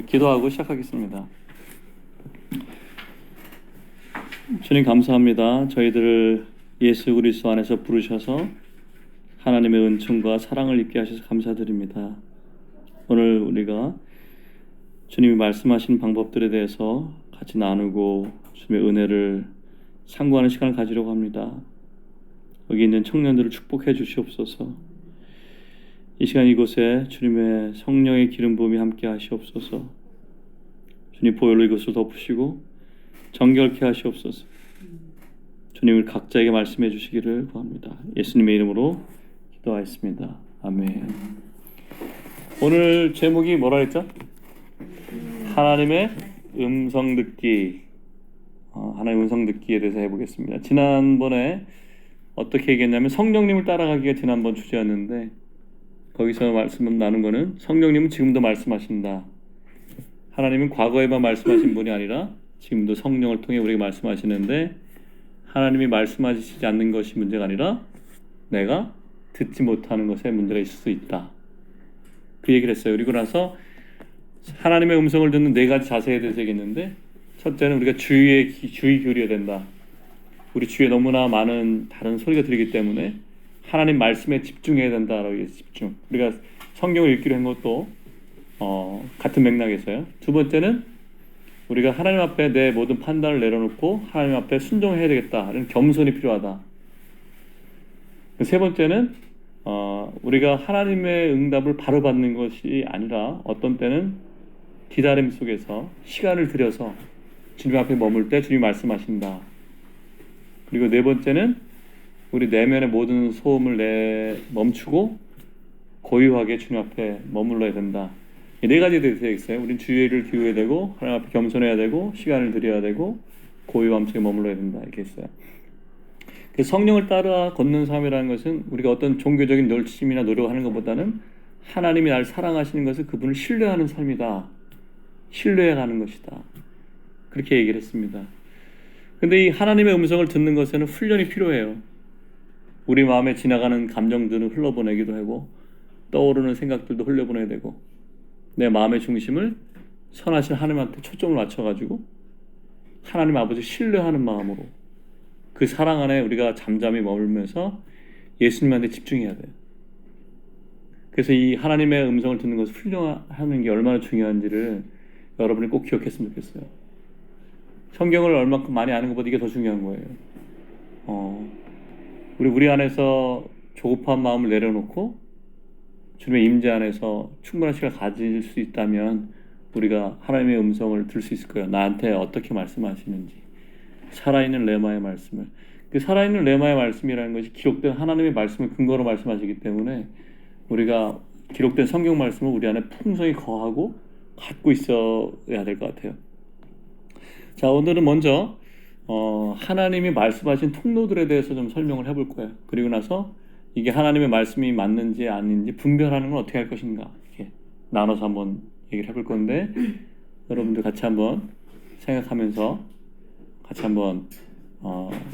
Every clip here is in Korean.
기도하고 시작하겠습니다. 주님 감사합니다. 저희들을 예수 그리스도 안에서 부르셔서 하나님의 은총과 사랑을 입게 하셔서 감사드립니다. 오늘 우리가 주님이 말씀하신 방법들에 대해서 같이 나누고 주님의 은혜를 상고하는 시간을 가지려고 합니다. 여기 있는 청년들을 축복해 주시옵소서. 이 시간 이곳에 주님의 성령의 기름 부음이 함께 하시옵소서. 주님 보혈로 이것을 덮으시고 정결케 하시옵소서. 주님을 각자에게 말씀해 주시기를 구합니다. 예수님의 이름으로 기도하였습니다. 아멘. 오늘 제목이 뭐라 했죠? 하나님의 음성 듣기. 하나님의 음성 듣기에 대해서 해보겠습니다. 지난번에 어떻게 얘기했냐면 성령님을 따라가기가 지난번 주제였는데 거기서 말씀 나눈 거는 성령님은 지금도 말씀하신다. 하나님은 과거에만 말씀하신 분이 아니라 지금도 성령을 통해 우리에게 말씀하시는데 하나님이 말씀하시지 않는 것이 문제가 아니라 내가 듣지 못하는 것에 문제가 있을 수 있다. 그 얘기를 했어요. 그리고 나서 하나님의 음성을 듣는 네 가지 자세에 대해서 얘기했는데 첫째는 우리가 주의 기울여야 된다. 우리 주위에 너무나 많은 다른 소리가 들리기 때문에 하나님 말씀에 집중해야 된다라고 해서 집중. 우리가 성경을 읽기로 한 것도 같은 맥락에서요. 두 번째는 우리가 하나님 앞에 내 모든 판단을 내려놓고 하나님 앞에 순종해야 되겠다. 이런 겸손이 필요하다. 세 번째는 우리가 하나님의 응답을 바로 받는 것이 아니라 어떤 때는 기다림 속에서 시간을 들여서 주님 앞에 머물 때 주님이 말씀하신다. 그리고 네 번째는 우리 내면의 모든 소음을 멈추고 고요하게 주님 앞에 머물러야 된다. 이 네 가지에 대해서 있어요. 우린 주의를 기울여야 되고 하나님 앞에 겸손해야 되고 시간을 들여야 되고 고요함 속에 머물러야 된다. 이렇게 있어요. 성령을 따라 걷는 삶이라는 것은 우리가 어떤 종교적인 열심이나 노력하는 것보다는 하나님이 나를 사랑하시는 것을 그분을 신뢰하는 삶이다. 신뢰해가는 것이다. 그렇게 얘기를 했습니다. 근데 이 하나님의 음성을 듣는 것에는 훈련이 필요해요. 우리 마음에 지나가는 감정들은 흘러보내기도 하고 떠오르는 생각들도 흘려보내야 되고 내 마음의 중심을 선하신 하나님한테 초점을 맞춰가지고 하나님 아버지 신뢰하는 마음으로 그 사랑 안에 우리가 잠잠히 머물면서 예수님한테 집중해야 돼요. 그래서 이 하나님의 음성을 듣는 것을 훈련하는 게 얼마나 중요한지를 여러분이 꼭 기억했으면 좋겠어요. 성경을 얼마큼 많이 아는 것보다 이게 더 중요한 거예요. 우리 안에서 조급한 마음을 내려놓고 주님의 임재 안에서 충분한 시간을 가질 수 있다면 우리가 하나님의 음성을 들을 수 있을 거예요. 나한테 어떻게 말씀하시는지 살아있는 레마의 말씀을. 그 살아있는 레마의 말씀이라는 것이 기록된 하나님의 말씀을 근거로 말씀하시기 때문에 우리가 기록된 성경 말씀을 우리 안에 풍성히 거하고 갖고 있어야 될 것 같아요. 자, 오늘은 먼저 하나님이 말씀하신 통로들에 대해서 좀 설명을 해볼 거예요. 그리고 나서 이게 하나님의 말씀이 맞는지 아닌지 분별하는 건 어떻게 할 것인가 이렇게 나눠서 한번 얘기를 해볼 건데 여러분들 같이 한번 생각하면서 같이 한번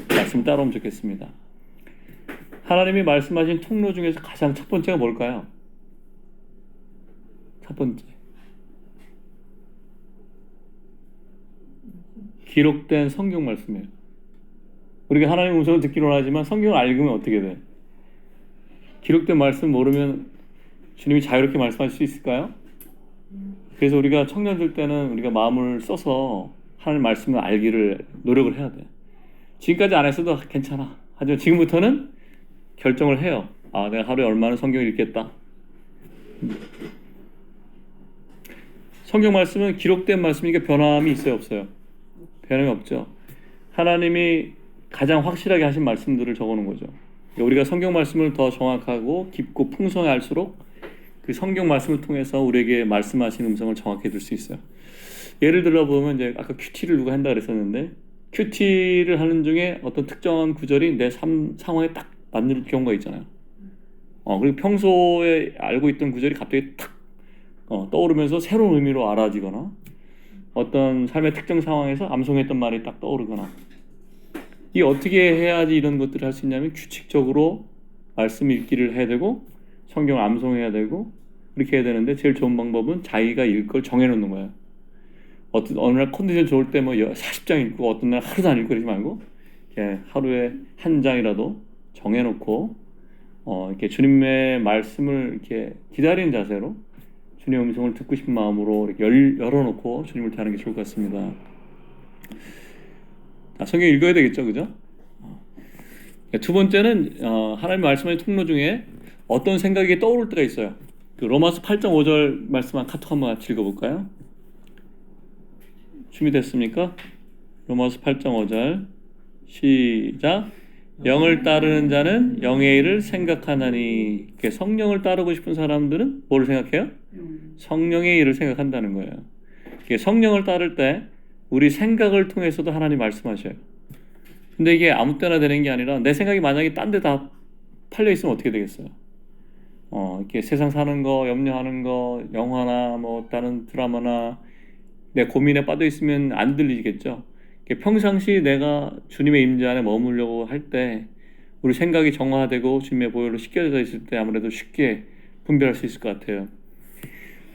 말씀 따라오면 좋겠습니다. 하나님이 말씀하신 통로 중에서 가장 첫 번째가 뭘까요? 첫 번째 기록된 성경 말씀이에요. 우리가 하나님의 음성을 듣기로 하지만 성경을 읽으면 어떻게 돼? 기록된 말씀 모르면 주님이 자유롭게 말씀하실 수 있을까요? 그래서 우리가 청년들 때는 우리가 마음을 써서 하나님 말씀을 알기를 노력을 해야 돼. 지금까지 안 했어도 괜찮아. 하지만 지금부터는 결정을 해요. 내가 하루에 얼마나 성경을 읽겠다. 성경 말씀은 기록된 말씀이니까 변함이 있어요, 없어요? 변함이 없죠. 하나님이 가장 확실하게 하신 말씀들을 적어놓은 거죠. 우리가 성경 말씀을 더 정확하고 깊고 풍성히 알수록 그 성경 말씀을 통해서 우리에게 말씀하신 음성을 정확히 들을 수 있어요. 예를 들어 보면 이제 아까 큐티를 누가 한다 그랬었는데 큐티를 하는 중에 어떤 특정한 구절이 내 상황에 딱 맞는 경우가 있잖아요. 그리고 평소에 알고 있던 구절이 갑자기 탁 떠오르면서 새로운 의미로 알아지거나 어떤 삶의 특정 상황에서 암송했던 말이 딱 떠오르거나 이 어떻게 해야지 이런 것들을 할 수 있냐면 규칙적으로 말씀 읽기를 해야 되고 성경을 암송해야 되고 이렇게 해야 되는데 제일 좋은 방법은 자기가 읽을 걸 정해놓는 거예요. 어느 날 컨디션 좋을 때 뭐 40장 읽고 어떤 날 하루도 안 읽고 그러지 말고 이렇게 하루에 한 장이라도 정해놓고 이렇게 주님의 말씀을 이렇게 기다리는 자세로 주님의 음성을 듣고 싶은 마음으로 이렇게 열어놓고 주님을 대하는 게 좋을 것 같습니다. 성경 읽어야 되겠죠, 그죠? 두 번째는 하나님 말씀의 통로 중에 어떤 생각이 떠오를 때가 있어요. 그 로마서 8장 5절 말씀 카톡 한번 같이 읽어볼까요? 준비됐습니까? 로마서 8장 5절 시작. 영을 따르는 자는 영의 일을 생각하나니. 성령을 따르고 싶은 사람들은 뭐를 생각해요? 성령의 일을 생각한다는 거예요. 성령을 따를 때 우리 생각을 통해서도 하나님 말씀하셔요. 근데 이게 아무 때나 되는 게 아니라 내 생각이 만약에 딴 데 다 팔려 있으면 어떻게 되겠어요? 이렇게 세상 사는 거, 염려하는 거, 영화나 뭐 다른 드라마나 내 고민에 빠져 있으면 안 들리겠죠. 평상시 내가 주님의 임재 안에 머물려고 할 때 우리 생각이 정화되고 주님의 보혈로 씻겨져 있을 때 아무래도 쉽게 분별할 수 있을 것 같아요.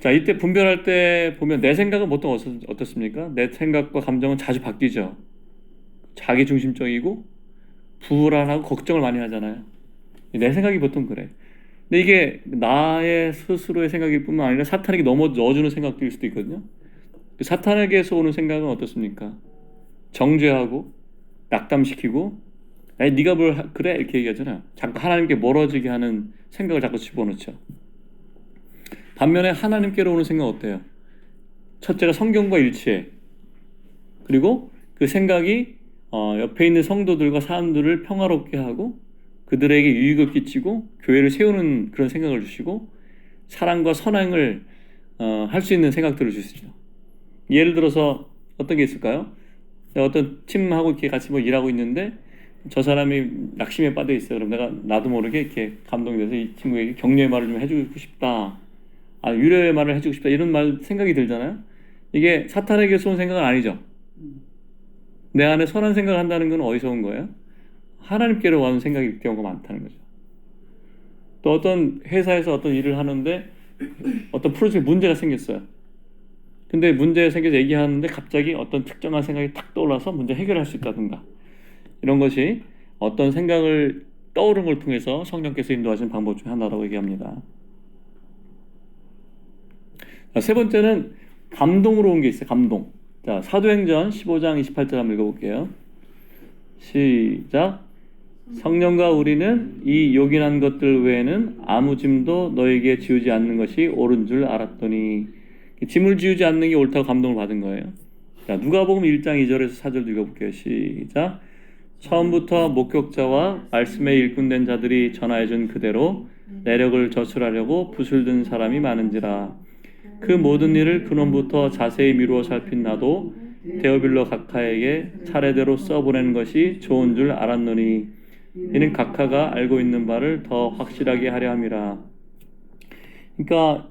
자, 이때 분별할 때 보면 내 생각은 보통 어떻습니까? 내 생각과 감정은 자주 바뀌죠. 자기중심적이고 불안하고 걱정을 많이 하잖아요. 내 생각이 보통 그래. 근데 이게 나의 스스로의 생각일 뿐만 아니라 사탄에게 넣어주는 생각들일 수도 있거든요. 사탄에게서 오는 생각은 어떻습니까? 정죄하고 낙담시키고 네가 뭘 그래 이렇게 얘기하잖아요. 자꾸 하나님께 멀어지게 하는 생각을 자꾸 집어넣죠. 반면에 하나님께로 오는 생각은 어때요? 첫째가 성경과 일치해. 그리고 그 생각이 옆에 있는 성도들과 사람들을 평화롭게 하고 그들에게 유익을 끼치고 교회를 세우는 그런 생각을 주시고 사랑과 선행을 할 수 있는 생각들을 주시죠. 예를 들어서 어떤 게 있을까요? 어떤 팀하고 이렇게 같이 뭐 일하고 있는데 저 사람이 낙심에 빠져 있어요. 그럼 나도 모르게 이렇게 감동이 돼서 이 친구에게 격려의 말을 좀 해주고 싶다. 위로의 말을 해주고 싶다. 이런 생각이 들잖아요. 이게 사탄에게서 온 생각은 아니죠. 내 안에 선한 생각을 한다는 건 어디서 온 거예요? 하나님께로 와는 생각일 경우가 많다는 거죠. 또 어떤 회사에서 어떤 일을 하는데 어떤 프로젝트에 문제가 생겼어요. 근데 문제가 생겨서 얘기하는데 갑자기 어떤 특정한 생각이 탁 떠올라서 문제 해결할 수 있다든가 이런 것이 어떤 생각을 떠오른 걸 통해서 성령께서 인도하신 방법 중 하나라고 얘기합니다. 자, 세 번째는 감동으로 온 게 있어요. 감동. 자, 사도행전 15장 28절 한번 읽어볼게요. 시작. 성령과 우리는 이 요긴한 것들 외에는 아무 짐도 너에게 지우지 않는 것이 옳은 줄 알았더니. 짐을 지우지 않는 게 옳다고 감동을 받은 거예요. 자, 누가복음 1장 2절에서 4절 읽어볼게요. 시작. 처음부터 목격자와 말씀에 일꾼된 자들이 전하여준 그대로 내력을 저술하려고 붓을 든 사람이 많은지라. 그 모든 일을 근원부터 자세히 미루어 살핀 나도 데오빌로 각하에게 차례대로 써보내는 것이 좋은 줄 알았노니 이는 각하가 알고 있는 바를 더 확실하게 하려 함이라. 그러니까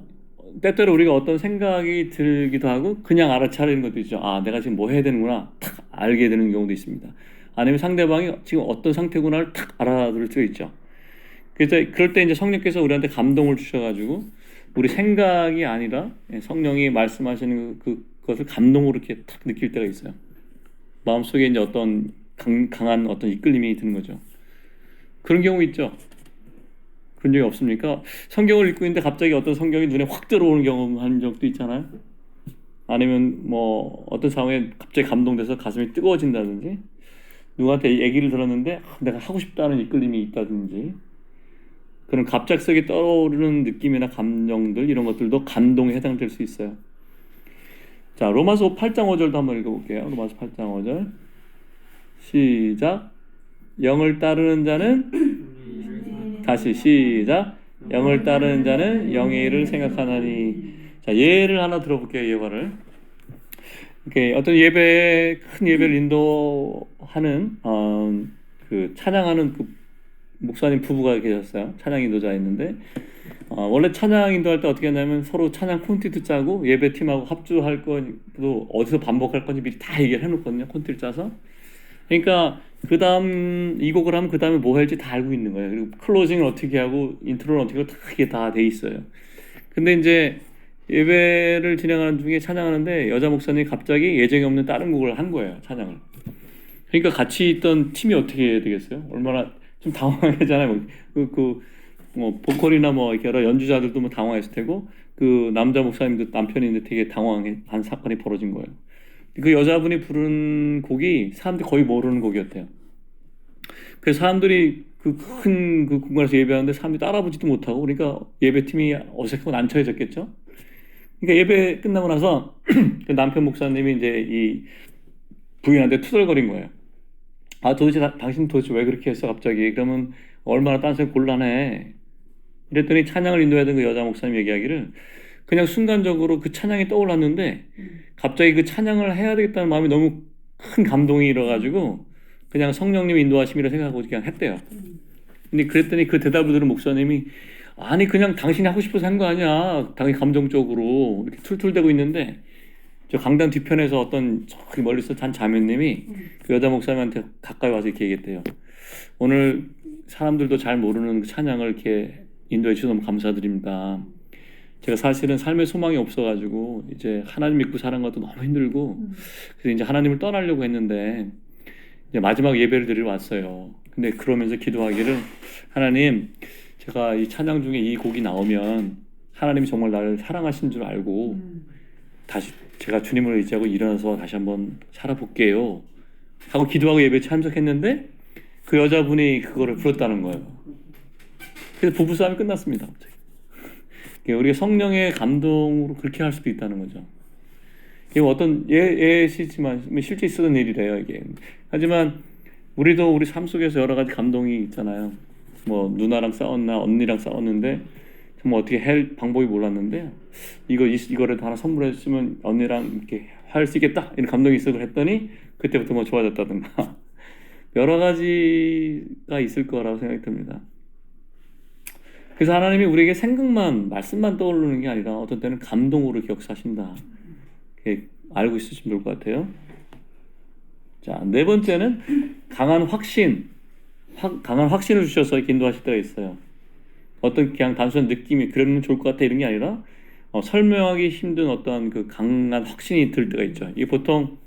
때때로 우리가 어떤 생각이 들기도 하고 그냥 알아차리는 것도 있죠. 내가 지금 뭐 해야 되는구나 탁 알게 되는 경우도 있습니다. 아니면 상대방이 지금 어떤 상태구나를 탁 알아들을 수가 있죠. 그래서 그럴 때 이제 성령께서 우리한테 감동을 주셔가지고 우리 생각이 아니라 성령이 말씀하시는 그것을 감동으로 이렇게 탁 느낄 때가 있어요. 마음속에 이제 어떤 강한 어떤 이끌림이 드는 거죠. 그런 경우 있죠. 그런 적이 없습니까? 성경을 읽고 있는데 갑자기 어떤 성경이 눈에 확 들어오는 경험한 적도 있잖아요. 아니면 뭐 어떤 상황에 갑자기 감동돼서 가슴이 뜨거워진다든지 누구한테 얘기를 들었는데 내가 하고 싶다는 이끌림이 있다든지 그런 갑작스럽게 떠오르는 느낌이나 감정들 이런 것들도 감동에 해당될 수 있어요. 자, 로마서 8장 5절도 한번 읽어볼게요. 로마서 8장 5절 시작. 영을 따르는 자는 다시 시작. 영을 따르는 자는 영의 일을 생각하나니. 자, 예를 하나 들어볼게요. 예화를. 이렇게 어떤 큰 예배를 인도하는 그 찬양하는 그 목사님 부부가 계셨어요. 찬양 인도자였는데 원래 찬양 인도할 때 어떻게 했냐면 서로 찬양 콘티도 짜고 예배팀하고 합주할 것도 어디서 반복할 건지 미리 다 얘기를 해놓거든요. 콘티를 짜서. 그러니까 그 다음 이 곡을 하면 그 다음에 뭐 할지 다 알고 있는 거예요. 그리고 클로징을 어떻게 하고 인트로를 어떻게 하고 다 이게 다 돼 있어요. 근데 이제 예배를 진행하는 중에 찬양하는데 여자 목사님이 갑자기 예정이 없는 다른 곡을 한 거예요, 찬양을. 그러니까 같이 있던 팀이 어떻게 해야 되겠어요? 얼마나 좀 당황하잖아요. 뭐 보컬이나 뭐 이렇게 여러 연주자들도 뭐 당황했을 테고 그 남자 목사님도 남편인데 되게 당황한 사건이 벌어진 거예요. 그 여자분이 부른 곡이 사람들이 거의 모르는 곡이었대요. 그래서 사람들이 그 큰 그 공간에서 예배하는데 사람들이 따라보지도 못하고 그러니까 예배팀이 어색하고 난처해졌겠죠. 그러니까 예배 끝나고 나서 그 남편 목사님이 이제 이 부인한테 투덜거린 거예요. 아 도대체 당신 도대체 왜 그렇게 했어 갑자기? 그러면 얼마나 딴 사람 곤란해. 이랬더니 찬양을 인도하던 그 여자 목사님 얘기하기를 그냥 순간적으로 그 찬양이 떠올랐는데 갑자기 그 찬양을 해야 되겠다는 마음이 너무 큰 감동이 일어가지고 그냥 성령님 인도하심이라 생각하고 그냥 했대요. 근데 그랬더니 그 대답을 들은 목사님이 아니 그냥 당신이 하고 싶어서 한 거 아니야. 당연히 감정적으로 이렇게 툴툴대고 있는데 저 강당 뒤편에서 어떤 저기 멀리서 잔 자매님이 그 여자 목사님한테 가까이 와서 이렇게 얘기했대요. 오늘 사람들도 잘 모르는 그 찬양을 이렇게 인도해 주셔서 너무 감사드립니다. 제가 사실은 삶의 소망이 없어가지고 이제 하나님 믿고 사는 것도 너무 힘들고 그래서 이제 하나님을 떠나려고 했는데 이제 마지막 예배를 드리러 왔어요. 근데 그러면서 기도하기를 하나님 제가 이 찬양 중에 이 곡이 나오면 하나님이 정말 나를 사랑하신 줄 알고 다시 제가 주님을 의지하고 일어나서 다시 한번 살아볼게요 하고 기도하고 예배에 참석했는데 그 여자분이 그거를 불렀다는 거예요. 그래서 부부싸움이 끝났습니다. 갑자기. 우리가 성령의 감동으로 그렇게 할 수도 있다는 거죠. 이게 어떤 예시지만 실제 있었던 일이래요 이게. 하지만 우리도 우리 삶 속에서 여러 가지 감동이 있잖아요. 뭐 누나랑 싸웠나 언니랑 싸웠는데 정말 어떻게 할 방법이 몰랐는데 이거를 하나 선물해주면 언니랑 이렇게 할 수 있겠다 이런 감동이 있어 그랬더니 그때부터 뭐 좋아졌다든가 여러 가지가 있을 거라고 생각이 듭니다. 그래서 하나님이 우리에게 생각만 말씀만 떠오르는 게 아니라 어떤 때는 감동으로 역사하신다. 알고 있으시면 좋을 것 같아요. 자, 네 번째는 강한 확신을 주셔서 이렇게 인도하실 때가 있어요. 어떤 그냥 단순한 느낌이 그러면 좋을 것 같아 이런 게 아니라 설명하기 힘든 어떤 그 강한 확신이 들 때가 있죠. 이게 보통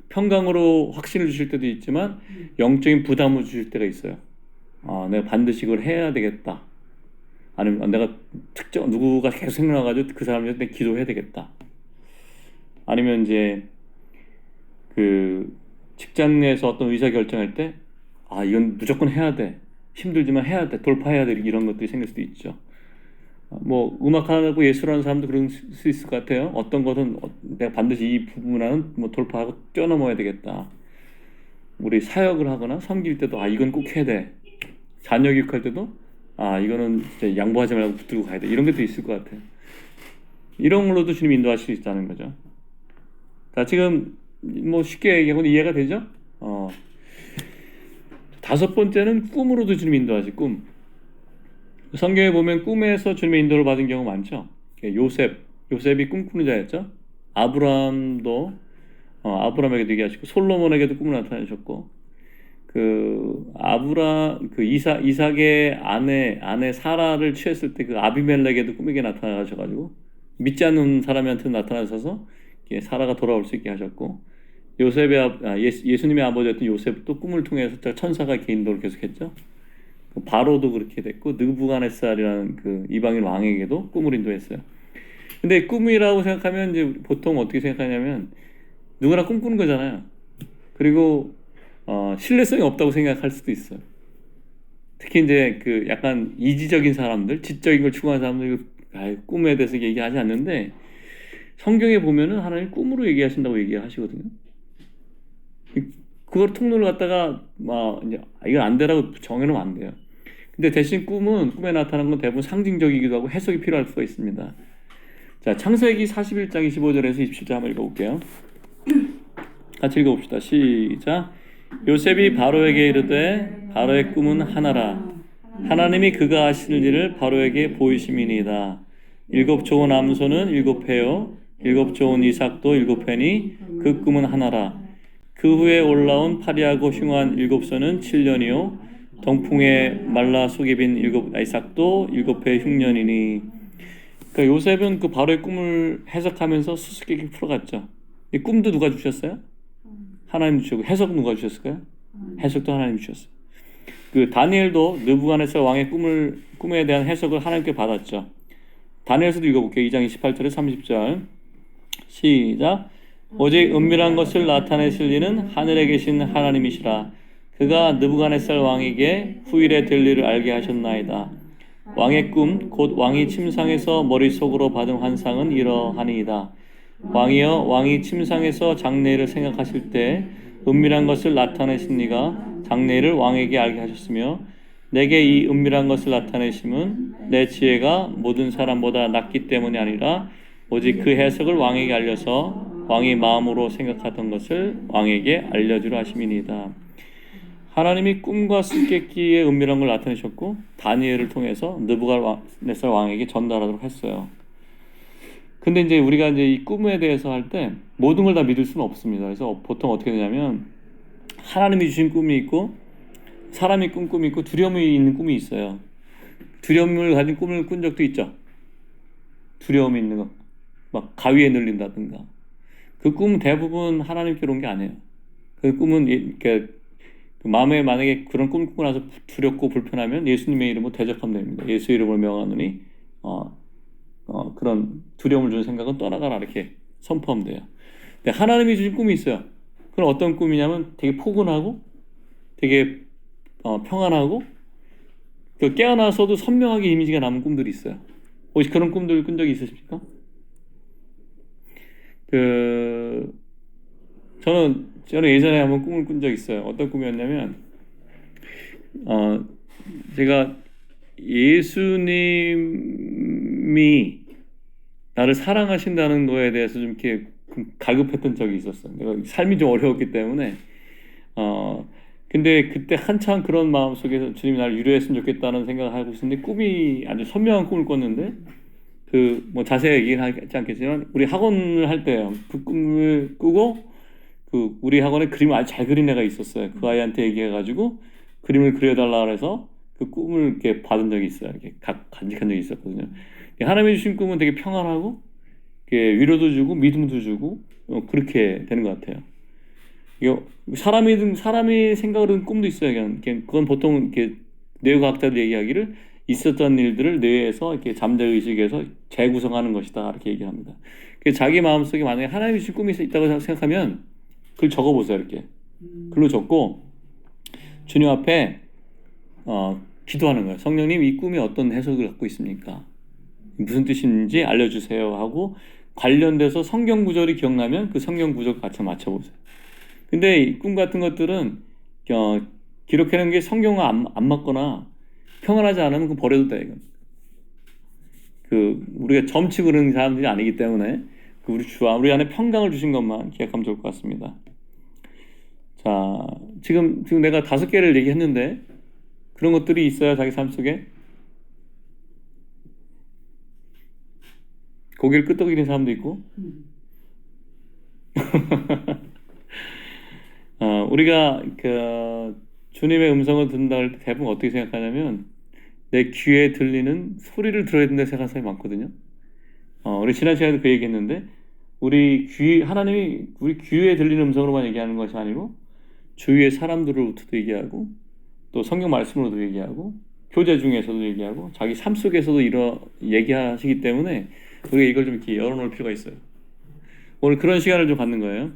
평강으로 확신을 주실 때도 있지만 영적인 부담을 주실 때가 있어요. 내가 반드시 이걸 해야 되겠다. 아니면 내가 누구가 계속 생각나가지고 그 사람한테 기도해야 되겠다. 아니면 이제 그 직장 내에서 어떤 의사 결정할 때 이건 무조건 해야 돼. 힘들지만 해야 돼. 돌파해야 돼. 이런 것들이 생길 수도 있죠. 뭐 음악하고 예술하는 사람도 그럴 수 있을 것 같아요. 어떤 것은 내가 반드시 이 부분은 뭐 돌파하고 뛰어넘어야 되겠다. 우리 사역을 하거나 섬길 때도 이건 꼭 해야 돼. 자녀 교육할 때도 이거는 진짜 양보하지 말고 붙들고 가야 돼. 이런 것도 있을 것 같아요. 이런 걸로도 주님 인도하실 수 있다는 거죠. 자, 지금 뭐 쉽게 얘기하고 이해가 되죠? 다섯 번째는 꿈으로도 주님 인도하실 꿈. 성경에 보면 꿈에서 주님의 인도를 받은 경우 많죠. 요셉이 꿈꾸는 자였죠. 아브라함도 아브라함에게도 얘기하시고 솔로몬에게도 꿈을 나타내셨고 그 이삭의 아내 사라를 취했을 때 그 아비멜렉에도 꿈에게 나타나셔가지고 믿지 않는 사람한테 나타나셔서 사라가 돌아올 수 있게 하셨고 예수님의 아버지였던 요셉도 꿈을 통해서 천사가 이렇게 인도를 계속했죠. 바로도 그렇게 됐고 느부갓네살이라는 그 이방인 왕에게도 꿈을 인도했어요. 근데 꿈이라고 생각하면 이제 보통 어떻게 생각하냐면 누구나 꿈꾸는 거잖아요. 그리고 신뢰성이 없다고 생각할 수도 있어요. 특히 이제 그 약간 이지적인 사람들, 지적인 걸 추구하는 사람들 꿈에 대해서 얘기하지 않는데 성경에 보면은 하나님 꿈으로 얘기하신다고 얘기하시거든요. 그걸 통로를 갖다가 이제 이건 안 되라고 정해놓으면 안 돼요. 근데 대신 꿈에 나타나는 건 대부분 상징적이기도 하고 해석이 필요할 수가 있습니다. 자, 창세기 41장 25절에서 27절 한번 읽어볼게요. 같이 읽어봅시다. 시작. 요셉이 바로에게 이르되 바로의 꿈은 하나라. 하나님이 그가 하실 일을 바로에게 보이심이니이다. 7 좋은 남소는 7회요 7 좋은 이삭도 7회니 그 꿈은 하나라. 그 후에 올라온 파리하고 흉한 7소는 7년이요 동풍에 말라 속에 빈 이삭도 7회 흉년이니. 그러니까 요셉은 그 바로의 꿈을 해석하면서 수수께끼 풀어갔죠. 이 꿈도 누가 주셨어요? 하나님 주셨고, 해석 누가 주셨을까요? 해석도 하나님 주셨어요. 그 다니엘도 느부갓네살 왕의 꿈에 대한 해석을 하나님께 받았죠. 다니엘서도 읽어볼게요. 2장 28절에 30절 시작. 오직 은밀한 것을 나타내실 이는 하늘에 계신 하나님이시라. 그가 느부갓네살 왕에게 후일에 될 일을 알게 하셨나이다. 왕의 꿈 곧 왕이 침상에서 머릿속으로 받은 환상은 이러하니이다. 왕이여, 왕이 침상에서 장래를 생각하실 때 은밀한 것을 나타내신 이가 장래를 왕에게 알게 하셨으며, 내게 이 은밀한 것을 나타내심은 내 지혜가 모든 사람보다 낫기 때문이 아니라 오직 그 해석을 왕에게 알려서 왕이 마음으로 생각하던 것을 왕에게 알려주려 하심이니이다. 하나님이 꿈과 수수께끼의 은밀한 걸 나타내셨고, 다니엘을 통해서 느부갓네살 왕에게 전달하도록 했어요. 근데 이제 우리가 이제 이 꿈에 대해서 할 때 모든 걸 다 믿을 수는 없습니다. 그래서 보통 어떻게 되냐면, 하나님이 주신 꿈이 있고 사람이 꾼 꿈이 있고 두려움이 있는 꿈이 있어요. 두려움을 가진 꿈을 꾼 적도 있죠. 두려움이 있는 거, 막 가위에 눌린다든가. 그 꿈은 대부분 하나님께로 온 게 아니에요. 그 꿈은 이렇게 마음에 만약에 그런 꿈을 꾸고 나서 두렵고 불편하면 예수님의 이름으로 대적하면 됩니다. 예수 이름을 명하노니 그런 두려움을 주는 생각은 떠나가라, 이렇게 선포하면 돼요. 근데 하나님이 주신 꿈이 있어요. 그건 어떤 꿈이냐면 되게 포근하고 되게 평안하고, 그 깨어나서도 선명하게 이미지가 남은 꿈들이 있어요. 혹시 그런 꿈들 꾼 적이 있으십니까? 저는 예전에 한번 꿈을 꾼 적이 있어요. 어떤 꿈이었냐면, 제가 예수님이 나를 사랑하신다는 거에 대해서 좀 이렇게 갈급했던 적이 있었어요. 내가 삶이 좀 어려웠기 때문에. 근데 그때 한참 그런 마음 속에서 주님이 나를 위로했으면 좋겠다는 생각을 하고 있었는데, 꿈이 아주 선명한 꿈을 꿨는데, 뭐 자세히 얘기하지 않겠지만, 우리 학원을 할 때 그 꿈을 꾸고, 우리 학원에 그림을 아주 잘 그린 애가 있었어요. 그 아이한테 얘기해가지고 그림을 그려달라 그래서 그 꿈을 이렇게 받은 적이 있어요. 이렇게 간직한 적이 있었거든요. 하나님이 주신 꿈은 되게 평안하고, 위로도 주고 믿음도 주고, 그렇게 되는 것 같아요. 사람이 생각을 하는 꿈도 있어요. 그건 보통 이렇게 뇌과학자들 얘기하기를 있었던 일들을 뇌에서 이렇게 잠재의식에서 재구성하는 것이다, 이렇게 얘기합니다. 자기 마음속에 만약에 하나님이 주신 꿈이 있다고 생각하면 그걸 적어보세요. 이렇게 글로 적고 주님 앞에 기도하는 거예요. 성령님, 이 꿈이 어떤 해석을 갖고 있습니까? 무슨 뜻인지 알려주세요 하고, 관련돼서 성경 구절이 기억나면 그 성경 구절 같이 맞춰보세요. 근데 이 꿈 같은 것들은 기록해놓은 게 성경과 안 맞거나 평안하지 않으면 그거 버려도 돼. 이건. 우리가 점치고 그러는 사람들이 아니기 때문에 우리 안에 평강을 주신 것만 기억하면 좋을 것 같습니다. 자, 지금 내가 5개를 얘기했는데 그런 것들이 있어요, 자기 삶 속에? 고개를 끄덕이는 사람도 있고. 우리가 주님의 음성을 듣는다 할 때 대부분 어떻게 생각하냐면, 내 귀에 들리는 소리를 들어야 된다 생각하는 사람이 많거든요. 우리 지난 시간에도 그 얘기했는데, 하나님이 우리 귀에 들리는 음성으로만 얘기하는 것이 아니고 주위의 사람들로부터도 얘기하고, 또 성경 말씀으로도 얘기하고, 교제 중에서도 얘기하고, 자기 삶 속에서도 얘기하시기 때문에 우리가 이걸 좀 이렇게 열어놓을 필요가 있어요. 오늘 그런 시간을 좀 갖는 거예요.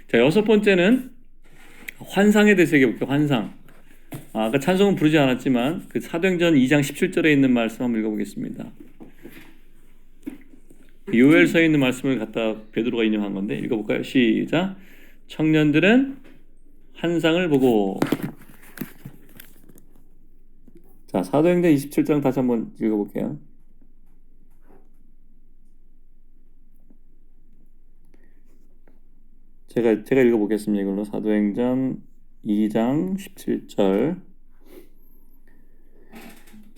자, 6번째는 환상에 대해서 얘기해볼게요. 환상. 아까 찬송은 부르지 않았지만 사도행전 2장 17절에 있는 말씀 한번 읽어보겠습니다. 요엘서에 있는 말씀을 갖다 베드로가 인용한 건데 읽어볼까요? 시작. 청년들은 환상을 보고. 자, 사도행전 27장 다시 한번 읽어볼게요. 제가 읽어보겠습니다. 이걸로 사도행전 2장 17절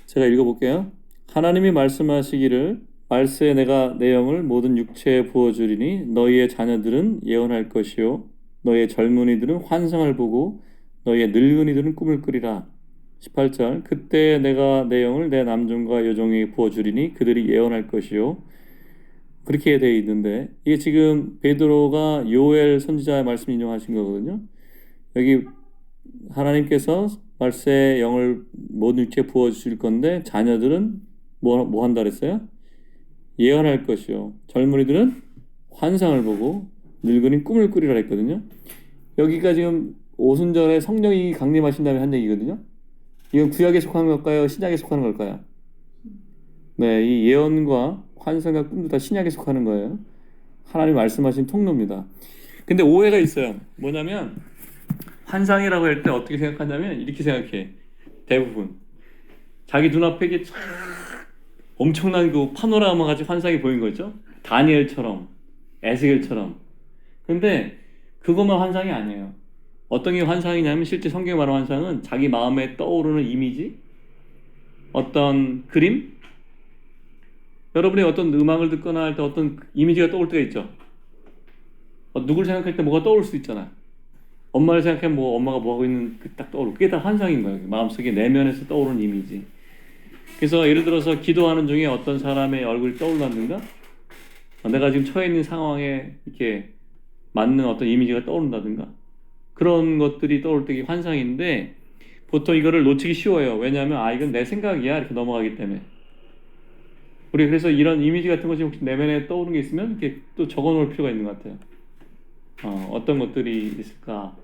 제가 읽어볼게요. 하나님이 말씀하시기를 말세에 내가 내 영을 모든 육체에 부어주리니 너희의 자녀들은 예언할 것이요 너희의 젊은이들은 환상을 보고 너희의 늙은이들은 꿈을 꾸리라. 18절 그때 내가 내 영을 내 남종과 여종에게 부어주리니 그들이 예언할 것이요. 그렇게 되어 있는데 이게 지금 베드로가 요엘 선지자의 말씀 인용하신 거거든요. 여기 하나님께서 말세의 영을 모든 육체에 부어주실 건데 자녀들은 뭐 한다 그랬어요? 예언할 것이요. 젊은이들은 환상을 보고 늙은이 꿈을 꾸리라 했거든요. 여기가 지금 오순절에 성령이 강림하신 다음에 한 얘기거든요. 이건 구약에 속하는 걸까요? 신약에 속하는 걸까요? 네, 이 예언과 환상과 꿈도 다 신약에 속하는 거예요. 하나님 말씀하신 통로입니다. 근데 오해가 있어요. 뭐냐면 환상이라고 할 때 어떻게 생각하냐면 이렇게 생각해. 대부분 자기 눈앞에 이게 쫙 엄청난 그 파노라마 같이 환상이 보인 거죠. 다니엘처럼, 에스겔처럼. 근데 그것만 환상이 아니에요. 어떤 게 환상이냐면 실제 성경에 말하는 환상은 자기 마음에 떠오르는 이미지, 어떤 그림, 여러분이 어떤 음악을 듣거나 할 때 어떤 이미지가 떠올 때가 있죠. 누구를 생각할 때 뭐가 떠올 수 있잖아. 엄마를 생각하면 뭐 엄마가 뭐 하고 있는 그 딱 떠오르고 그게 다 환상인 거예요. 마음속에 내면에서 떠오르는 이미지. 그래서 예를 들어서 기도하는 중에 어떤 사람의 얼굴이 떠올랐는가? 내가 지금 처해 있는 상황에 이렇게 맞는 어떤 이미지가 떠오른다든가 그런 것들이 떠올 때 환상인데 보통 이거를 놓치기 쉬워요. 왜냐하면 이건 내 생각이야 이렇게 넘어가기 때문에. 우리 그래서 이런 이미지 같은 것이 혹시 내면에 떠오르는 게 있으면 이렇게 또 적어놓을 필요가 있는 것 같아요. 어떤 것들이 있을까?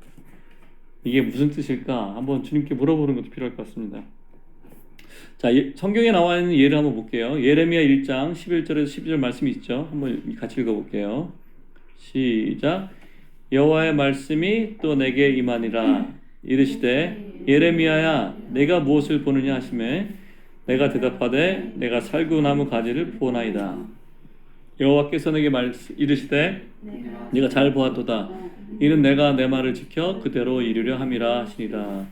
이게 무슨 뜻일까? 한번 주님께 물어보는 것도 필요할 것 같습니다. 자, 성경에 나와 있는 예를 한번 볼게요. 예레미야 1장 11절에서 12절 말씀이 있죠. 한번 같이 읽어볼게요. 시작. 여호와의 말씀이 또 내게 임하니라. 이르시되 예레미야야 내가 무엇을 보느냐 하시매 내가 대답하되 내가 살구나무 가지를 보나이다. 여호와께서 내게 이르시되 네가 잘 보았도다. 이는 내가 내 말을 지켜 그대로 이루려 함이라 하시니라.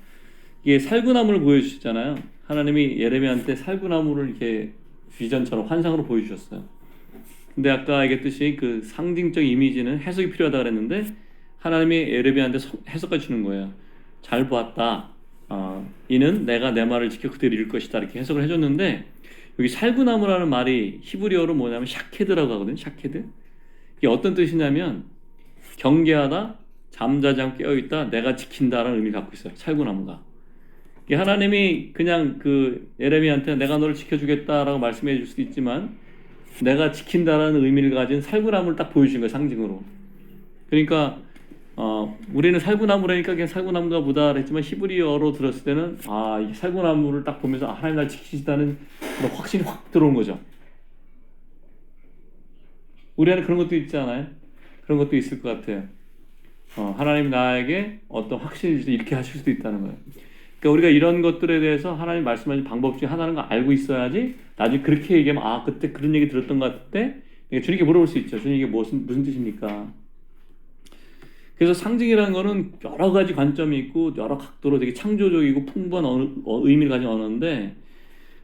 이게 살구나무를 보여주시잖아요. 하나님이 예레미야한테 살구나무를 이렇게 비전처럼 환상으로 보여주셨어요. 근데 아까 얘기했듯이 그 상징적 이미지는 해석이 필요하다 그랬는데 하나님이 예레미야한테 해석해 주는 거예요. 잘 보았다. 이는 내가 내 말을 지켜 그대로 이룰 것이다. 이렇게 해석을 해줬는데 여기 살구나무라는 말이 히브리어로 뭐냐면 샤케드라고 하거든요. 샤케드. 이게 어떤 뜻이냐면 경계하다, 잠자지 않고 깨어있다, 내가 지킨다라는 의미를 갖고 있어요. 살구나무가. 하나님이 그냥 그 예레미야한테 내가 너를 지켜주겠다라고 말씀해 줄 수도 있지만 내가 지킨다라는 의미를 가진 살구나무를 딱 보여주신 거예요. 상징으로. 그러니까 우리는 살구나무라니까 그냥 살구나무가 보다 그랬지만 히브리어로 들었을 때는 이 살구나무를 딱 보면서 하나님 날 지키시다는 그런 확신이 확 들어온 거죠. 우리 안에 그런 것도 있지 않아요? 그런 것도 있을 것 같아요. 하나님 나에게 어떤 확신을 이렇게 하실 수도 있다는 거예요. 그러니까 우리가 이런 것들에 대해서 하나님 말씀하신 방법 중에 하나는 거 알고 있어야지 나중에 그렇게 얘기하면 그때 그런 얘기 들었던 것 같을 때 주님께 물어볼 수 있죠. 주님 이게 무슨 뜻입니까? 그래서 상징이라는 거는 여러 가지 관점이 있고 여러 각도로 되게 창조적이고 풍부한 의미를 가진 언어인데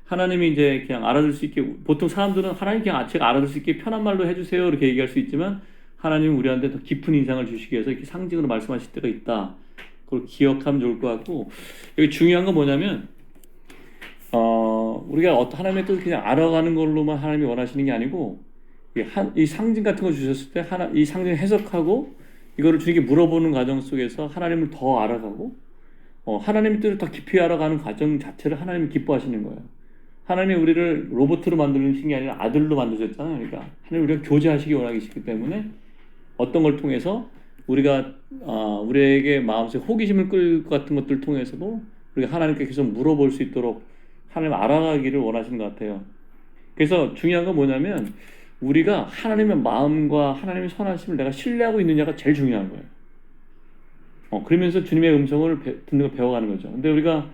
하나님이 이제 그냥 알아들 수 있게 보통 사람들은 하나님 그냥 제가 알아들 수 있게 편한 말로 해주세요 이렇게 얘기할 수 있지만 하나님은 우리한테 더 깊은 인상을 주시기 위해서 이렇게 상징으로 말씀하실 때가 있다. 그걸 기억하면 좋을 것 같고 여기 중요한 건 뭐냐면 우리가 어떤 하나님의 뜻을 그냥 알아가는 걸로만 하나님이 원하시는 게 아니고 이 상징 같은 거 주셨을 때 이 상징을 해석하고 이거를 주님께 물어보는 과정 속에서 하나님을 더 알아가고 하나님의 뜻을 더 깊이 알아가는 과정 자체를 하나님이 기뻐하시는 거예요. 하나님이 우리를 로봇으로 만드는 게 아니라 아들로 만드셨잖아요. 그러니까 하나님 우리가 교제하시기 원하시기 때문에 어떤 걸 통해서 우리가 우리에게 마음속에 호기심을 끌 것 같은 것들을 통해서도 우리가 하나님께 계속 물어볼 수 있도록 하나님 알아가기를 원하시는 것 같아요. 그래서 중요한 건 뭐냐면 우리가 하나님의 마음과 하나님의 선하심을 내가 신뢰하고 있느냐가 제일 중요한 거예요. 그러면서 주님의 음성을 듣는 걸 배워가는 거죠. 근데 우리가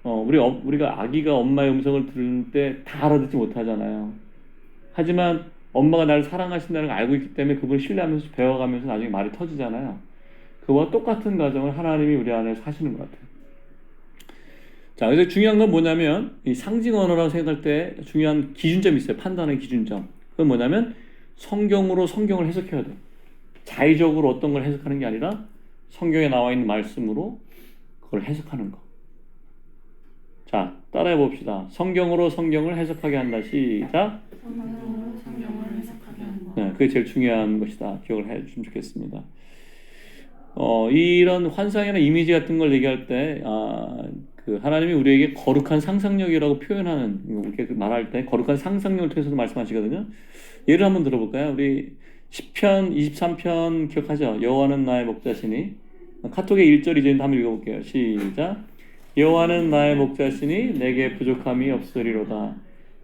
우리가 아기가 엄마의 음성을 들을 때 다 알아듣지 못하잖아요. 하지만 엄마가 나를 사랑하신다는 걸 알고 있기 때문에 그분을 신뢰하면서 배워가면서 나중에 말이 터지잖아요. 그와 똑같은 과정을 하나님이 우리 안에서 하시는 것 같아요. 자, 그래서 중요한 건 뭐냐면 이 상징 언어라고 생각할 때 중요한 기준점이 있어요. 판단의 기준점. 그건 뭐냐면 성경으로 성경을 해석해야 돼요. 자의적으로 어떤 걸 해석하는 게 아니라 성경에 나와 있는 말씀으로 그걸 해석하는 거. 자, 따라해 봅시다. 성경으로 성경을 해석하게 한다. 시작. 성경을 해석하게 한다. 네, 그게 제일 중요한 것이다. 기억을 해 주시면 좋겠습니다. 이런 환상이나 이미지 같은 걸 얘기할 때, 그 하나님이 우리에게 거룩한 상상력이라고 표현하는, 이렇게 말할 때 거룩한 상상력을 통해서도 말씀하시거든요. 예를 한번 들어볼까요? 우리 시편 23편 기억하죠? 여호와는 나의 목자시니. 카톡의 1절 2절인데 한번 읽어볼게요. 시작. 여호와는 나의 목자시니 내게 부족함이 없으리로다.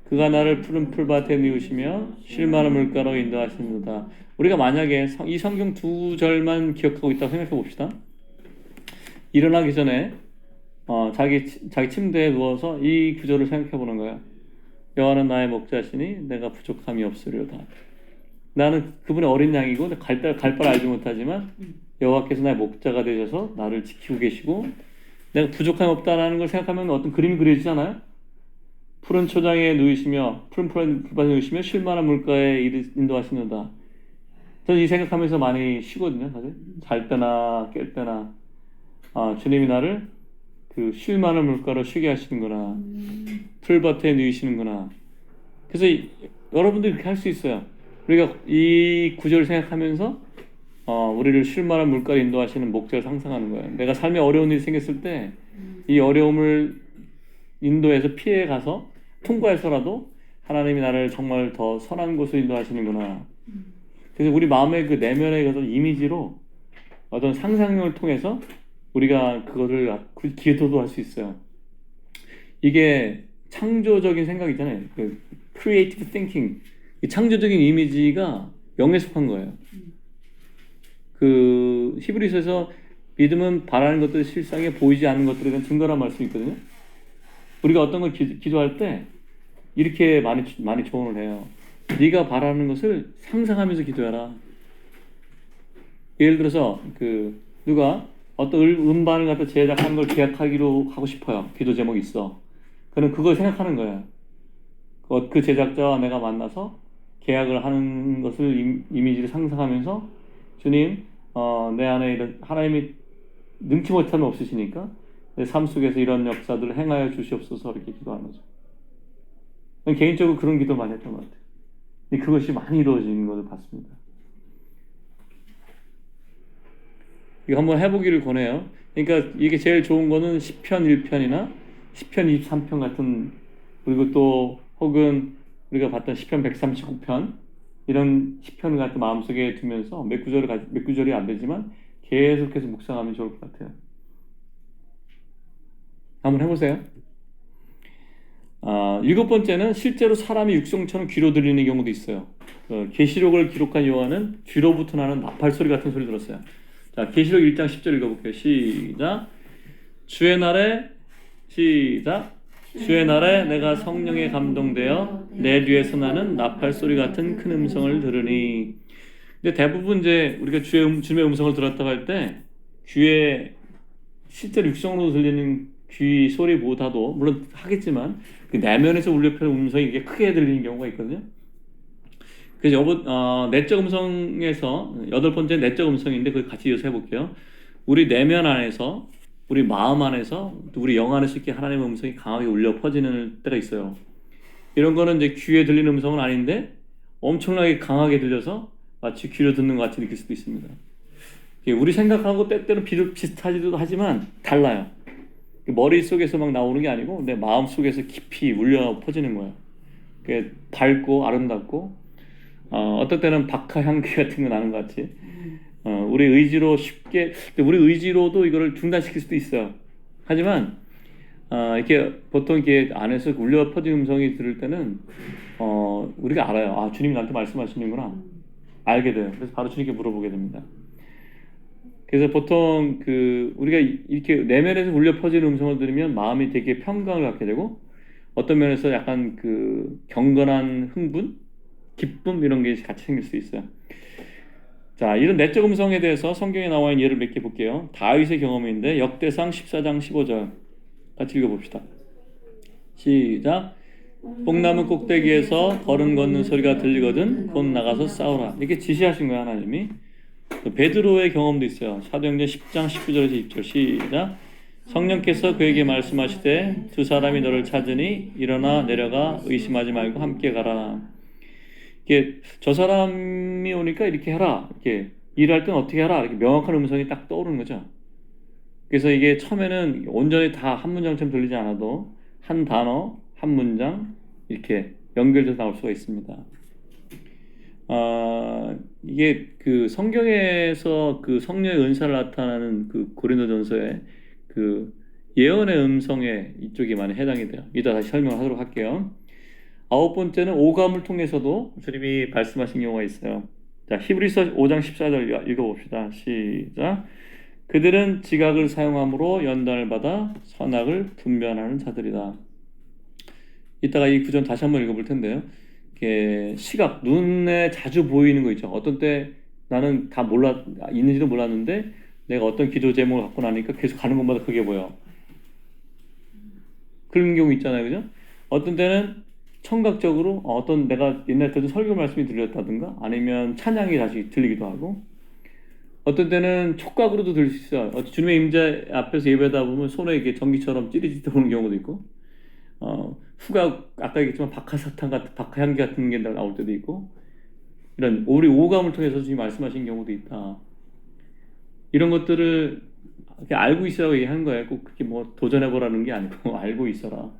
그가 나를 푸른 풀밭에 누우시며 쉴 만한 물가로 인도하시는도다. 우리가 만약에 이 성경 두 절만 기억하고 있다고 생각해 봅시다. 일어나기 전에 자기 침대에 누워서 이 구절을 생각해 보는 거야. 여호와는 나의 목자시니 내가 부족함이 없으리로다. 나는 그분의 어린 양이고 갈 바를 알지 못하지만 여호와께서 나의 목자가 되셔서 나를 지키고 계시고 내가 부족함이 없다라는 걸 생각하면 어떤 그림이 그려지잖아요. 푸른 초장에 누이시며 푸른 풀밭에 누이시며 쉴 만한 물가에 인도하시는다. 저는 이 생각하면서 많이 쉬거든요. 사실 잘 때나 깰 때나 주님이 나를 그 쉴 만한 물가로 쉬게 하시는구나. 풀밭에 누이시는구나. 그래서 여러분도 이렇게 할 수 있어요. 우리가 이 구절을 생각하면서 우리를 쉴 만한 물가로 인도하시는 목적을 상상하는 거예요. 내가 삶에 어려운 일이 생겼을 때 이 어려움을 인도해서 피해 가서 통과해서라도 하나님이 나를 정말 더 선한 곳으로 인도하시는구나. 그래서 우리 마음의 그 내면의 어떤 이미지로 어떤 상상력을 통해서 우리가 그거를 기도도 할 수 있어요. 이게 창조적인 생각이잖아요. 그 creative thinking. 이 창조적인 이미지가 영에 속한 거예요. 그 히브리서에서 믿음은 바라는 것들이 실상에 보이지 않는 것들에 대한 증거란 말씀이 있거든요. 우리가 어떤 걸 기도할 때 이렇게 많이 조언을 해요. 네가 바라는 것을 상상하면서 기도해라. 예를 들어서 그 누가 어떤 음반을 갖다 제작하는 걸 계약하기로 하고 싶어요. 기도 제목이 있어. 그럼 그걸 생각하는 거예요. 그 제작자와 내가 만나서 계약을 하는 것을 이미지를 상상하면서 주님, 내 안에 이런 하나님이 능치 못함이 없으시니까 내 삶 속에서 이런 역사들을 행하여 주시옵소서 이렇게 기도하는 거죠. 개인적으로 그런 기도 많이 했던 것 같아요. 근데 그것이 많이 이루어지는 것을 봤습니다. 이거 한번 해보기를 권해요. 그러니까 이게 제일 좋은 거는 시편 1편이나 시편 23편 같은, 그리고 또 혹은 우리가 봤던 시편 139편 이런 시편을 갖다 마음속에 두면서 몇 구절이 안 되지만 계속해서 묵상하면 좋을 것 같아요. 한번 해보세요. 7번째는 실제로 사람이 육성처럼 귀로 들리는 경우도 있어요. 계시록을 기록한 요한은 귀로부터 나는 나팔 소리 같은 소리 들었어요. 자, 계시록 1장 10절 읽어볼게요. 시작. 주의 날에 내가 성령에 감동되어 내 뒤에서 나는 나팔 소리 같은 큰 음성을 들으니. 근데 대부분 이제 우리가 주님의 음성을 들었다고 할 때 귀에 실제로 육성으로 들리는 귀 소리보다도 물론 하겠지만 그 내면에서 울려 퍼지는 음성이 이게 크게 들리는 경우가 있거든요. 그래서 내적 음성에서 8번째 내적 음성인데 그걸 같이 이어서 해볼게요. 우리 내면 안에서, 우리 마음 안에서, 또 우리 영 안에서 이렇게 하나님의 음성이 강하게 울려 퍼지는 때가 있어요. 이런 거는 이제 귀에 들리는 음성은 아닌데 엄청나게 강하게 들려서 마치 귀로 듣는 것 같이 느낄 수도 있습니다. 우리 생각하고 때때로 비슷하지도 하지만 달라요. 머릿속에서 막 나오는 게 아니고 내 마음속에서 깊이 울려 퍼지는 거예요. 그게 밝고 아름답고 어떨 때는 박하 향기 같은 거 나는 것 같이 우리 의지로 쉽게, 우리 의지로도 이거를 중단시킬 수도 있어요. 하지만 이렇게 보통 이렇게 안에서 울려 퍼지는 음성이 들을 때는 우리가 알아요. 주님이 나한테 말씀하시는구나. 알게 돼요. 그래서 바로 주님께 물어보게 됩니다. 그래서 보통 우리가 이렇게 내면에서 울려 퍼지는 음성을 들으면 마음이 되게 평강을 갖게 되고 어떤 면에서 약간 경건한 흥분, 기쁨 이런 게 같이 생길 수 있어요. 자, 이런 내적 음성에 대해서 성경에 나와 있는 예를 몇 개 볼게요. 다윗의 경험인데 역대상 14장 15절 같이 읽어봅시다. 시작. 뽕나무 꼭대기에서 걸음 걷는 소리가 들리거든 곧 나가서 싸우라. 이렇게 지시하신 거예요, 하나님이. 베드로의 경험도 있어요. 사도행전 10장 19절에서 20절 시작. 성령께서 그에게 말씀하시되 두 사람이 너를 찾으니 일어나 내려가 의심하지 말고 함께 가라. 이게 저 사람이 오니까 이렇게 해라. 이렇게 일할 땐 어떻게 해라. 이렇게 명확한 음성이 딱 떠오르는 거죠. 그래서 이게 처음에는 온전히 다 한 문장처럼 들리지 않아도 한 단어, 한 문장 이렇게 연결돼서 나올 수가 있습니다. 이게 그 성경에서 그 성령의 은사를 나타나는 그 고린도전서의 그 예언의 음성에 이쪽이 많이 해당이 돼요. 이따 다시 설명을 하도록 할게요. 아홉 번째는 오감을 통해서도 주님이 말씀하신 경우가 있어요. 자, 히브리서 5장 14절 읽어봅시다. 시작. 그들은 지각을 사용함으로 연단을 받아 선악을 분별하는 자들이다. 이따가 이 구절 다시 한번 읽어볼 텐데요. 이게 시각, 눈에 자주 보이는 거 있죠. 어떤 때 나는 다 있는지도 몰랐는데 내가 어떤 기도 제목을 갖고 나니까 계속 가는 곳마다 그게 보여. 그런 경우 있잖아요. 그죠? 어떤 때는 청각적으로 어떤 내가 옛날에 들은 설교 말씀이 들렸다든가 아니면 찬양이 다시 들리기도 하고 어떤 때는 촉각으로도 들릴 수 있어요. 주님의 임재 앞에서 예배하다 보면 손에 이렇게 전기처럼 찌릿찌릿 들어오는 경우도 있고 후각 아까 얘기했지만 박하사탕 같은 박하향기 같은 게 나올 때도 있고 이런 우리 오감을 통해서 주님 말씀하신 경우도 있다. 이런 것들을 이렇게 알고 있으라고 얘기하는 거예요. 꼭 그렇게 뭐 도전해보라는 게 아니고 알고 있어라.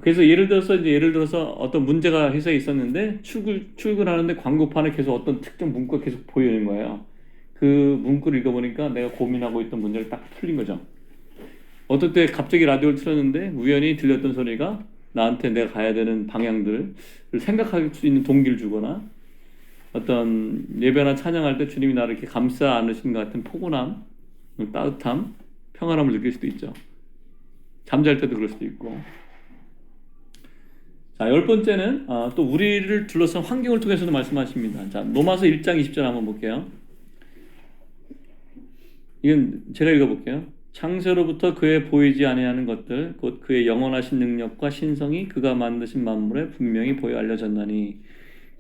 그래서 예를 들어서 어떤 문제가 회사에 있었는데 출근하는데 광고판에 계속 어떤 특정 문구가 계속 보이는 거예요. 그 문구를 읽어보니까 내가 고민하고 있던 문제를 딱 풀린 거죠. 어떨 때 갑자기 라디오를 틀었는데 우연히 들렸던 소리가 나한테 내가 가야 되는 방향들을 생각할 수 있는 동기를 주거나 어떤 예배나 찬양할 때 주님이 나를 이렇게 감싸 안으신 것 같은 포근함, 따뜻함, 평안함을 느낄 수도 있죠. 잠잘 때도 그럴 수도 있고. 자, 열 번째는 또 우리를 둘러싼 환경을 통해서도 말씀하십니다. 자, 로마서 1장 20절 한번 볼게요. 이건 제가 읽어볼게요. 창세로부터 그의 보이지 아니하는 것들 곧 그의 영원하신 능력과 신성이 그가 만드신 만물에 분명히 보여 알려졌나니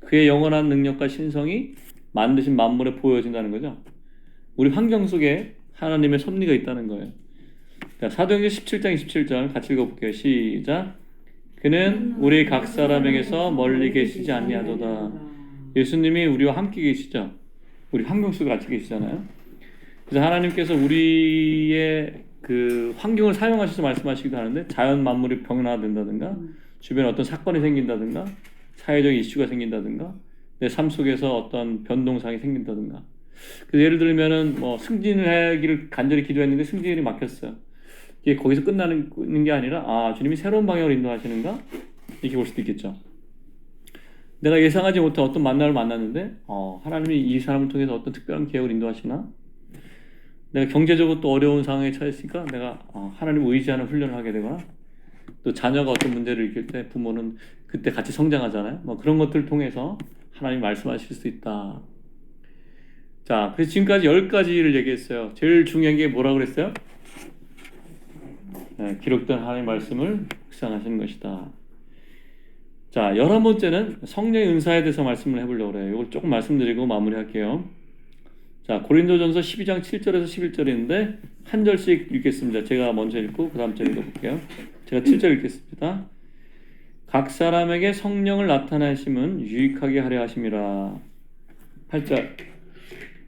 그의 영원한 능력과 신성이 만드신 만물에 보여진다는 거죠. 우리 환경 속에 하나님의 섭리가 있다는 거예요. 자, 사도행전 17장 27절 같이 읽어볼게요. 시작. 그는 우리 각 사람에게서 멀리 계시지 아니하도다. 예수님이 우리와 함께 계시죠. 우리 환경 속에 같이 계시잖아요. 그래서 하나님께서 우리의 그 환경을 사용하셔서 말씀하시기도 하는데 자연 만물이 병변화된다든가 주변에 어떤 사건이 생긴다든가 사회적 이슈가 생긴다든가 내 삶 속에서 어떤 변동상이 생긴다든가 그래서 예를 들면은 뭐 승진을 하기를 간절히 기도했는데 승진이 막혔어요. 이게 거기서 끝나는 게 아니라 주님이 새로운 방향으로 인도하시는가 이렇게 볼 수도 있겠죠. 내가 예상하지 못한 어떤 만남을 만났는데 하나님이 이 사람을 통해서 어떤 특별한 계획을 인도하시나 내가 경제적으로 또 어려운 상황에 처했으니까 내가 하나님을 의지하는 훈련을 하게 되거나 또 자녀가 어떤 문제를 일으킬 때 부모는 그때 같이 성장하잖아요. 뭐 그런 것들을 통해서 하나님이 말씀하실 수 있다. 자, 그래서 지금까지 10가지를 얘기했어요. 제일 중요한 게 뭐라고 그랬어요? 네, 기록된 하나님의 말씀을 묵상하시는 것이다. 자, 11번째는 성령의 은사에 대해서 말씀을 해보려고 그래요. 이걸 조금 말씀드리고 마무리할게요. 자, 고린도전서 12장 7절에서 11절인데 한 절씩 읽겠습니다. 제가 먼저 읽고 그 다음 절 읽어볼게요. 제가 7절 읽겠습니다. 각 사람에게 성령을 나타내심은 유익하게 하려 하심이라. 8절.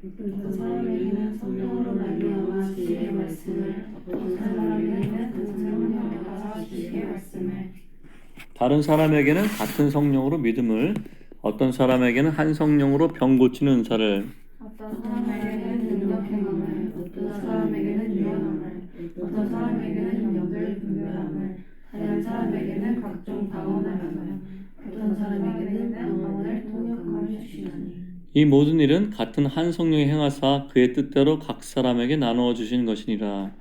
어떤 사람에게는 성령으로 말미암아 지혜의 말씀을 어떤 사람에게는 그 성령으로 받아 지혜의 말씀을 다른 사람에게는 같은 성령으로 믿음을 어떤 사람에게는 한 성령으로 병 고치는 은사를 어떤 사람에게는 능력 행함을 어떤 사람에게는 유언함을 어떤 사람에게는 영들 분별함을 다른 사람에게는 각종 방언을 어떤 사람에게는 방언을 통역함을 주시나니 이 모든 일은 같은 한 성령이 행하사 그의 뜻대로 각 사람에게 나누어 주시는 것이니라.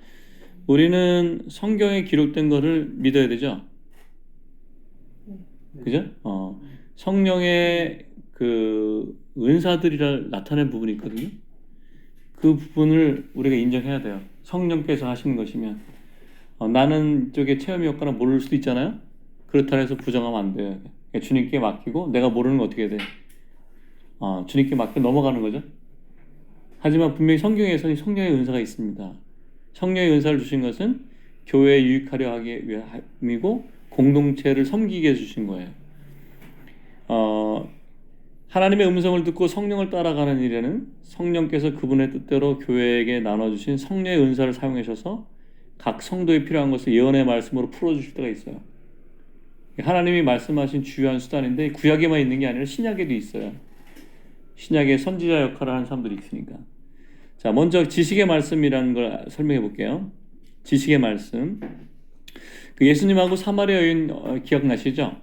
우리는 성경에 기록된 것을 믿어야 되죠. 그죠? 성령의 그 은사들이라 나타낸 부분이 있거든요. 그 부분을 우리가 인정해야 돼요. 성령께서 하시는 것이면 나는 쪽에 체험이 없거나 모를 수도 있잖아요. 그렇다 해서 부정하면 안 돼요. 주님께 맡기고 내가 모르는 거 어떻게 돼? 주님께 맡겨 넘어가는 거죠. 하지만 분명히 성경에서는 성령의 은사가 있습니다. 성령의 은사를 주신 것은 교회에 유익하려 하기 위함이고 공동체를 섬기게 해주신 거예요. 하나님의 음성을 듣고 성령을 따라가는 일에는 성령께서 그분의 뜻대로 교회에게 나눠주신 성령의 은사를 사용하셔서 각 성도에 필요한 것을 예언의 말씀으로 풀어주실 때가 있어요. 하나님이 말씀하신 주요한 수단인데 구약에만 있는 게 아니라 신약에도 있어요. 신약에 선지자 역할을 하는 사람들이 있으니까. 자, 먼저 지식의 말씀이라는 걸 설명해 볼게요. 지식의 말씀. 그 예수님하고 사마리아 여인 기억나시죠?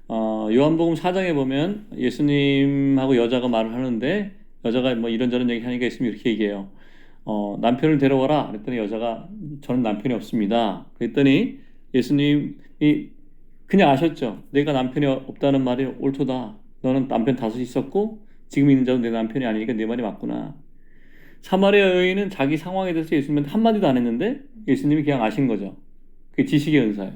요한복음 4장에 보면 예수님하고 여자가 말을 하는데 여자가 뭐 이런저런 얘기 하니까 예수님이 이렇게 얘기해요. 남편을 데려와라. 그랬더니 여자가 저는 남편이 없습니다. 그랬더니 예수님이 그냥 아셨죠. 내가 남편이 없다는 말이 옳도다. 너는 남편 5 있었고 지금 있는 자도 내 남편이 아니니까 내 말이 맞구나. 사마리아 여인은 자기 상황에 대해서 예수님한테 한마디도 안 했는데 예수님이 그냥 아신 거죠. 그게 지식의 은사예요.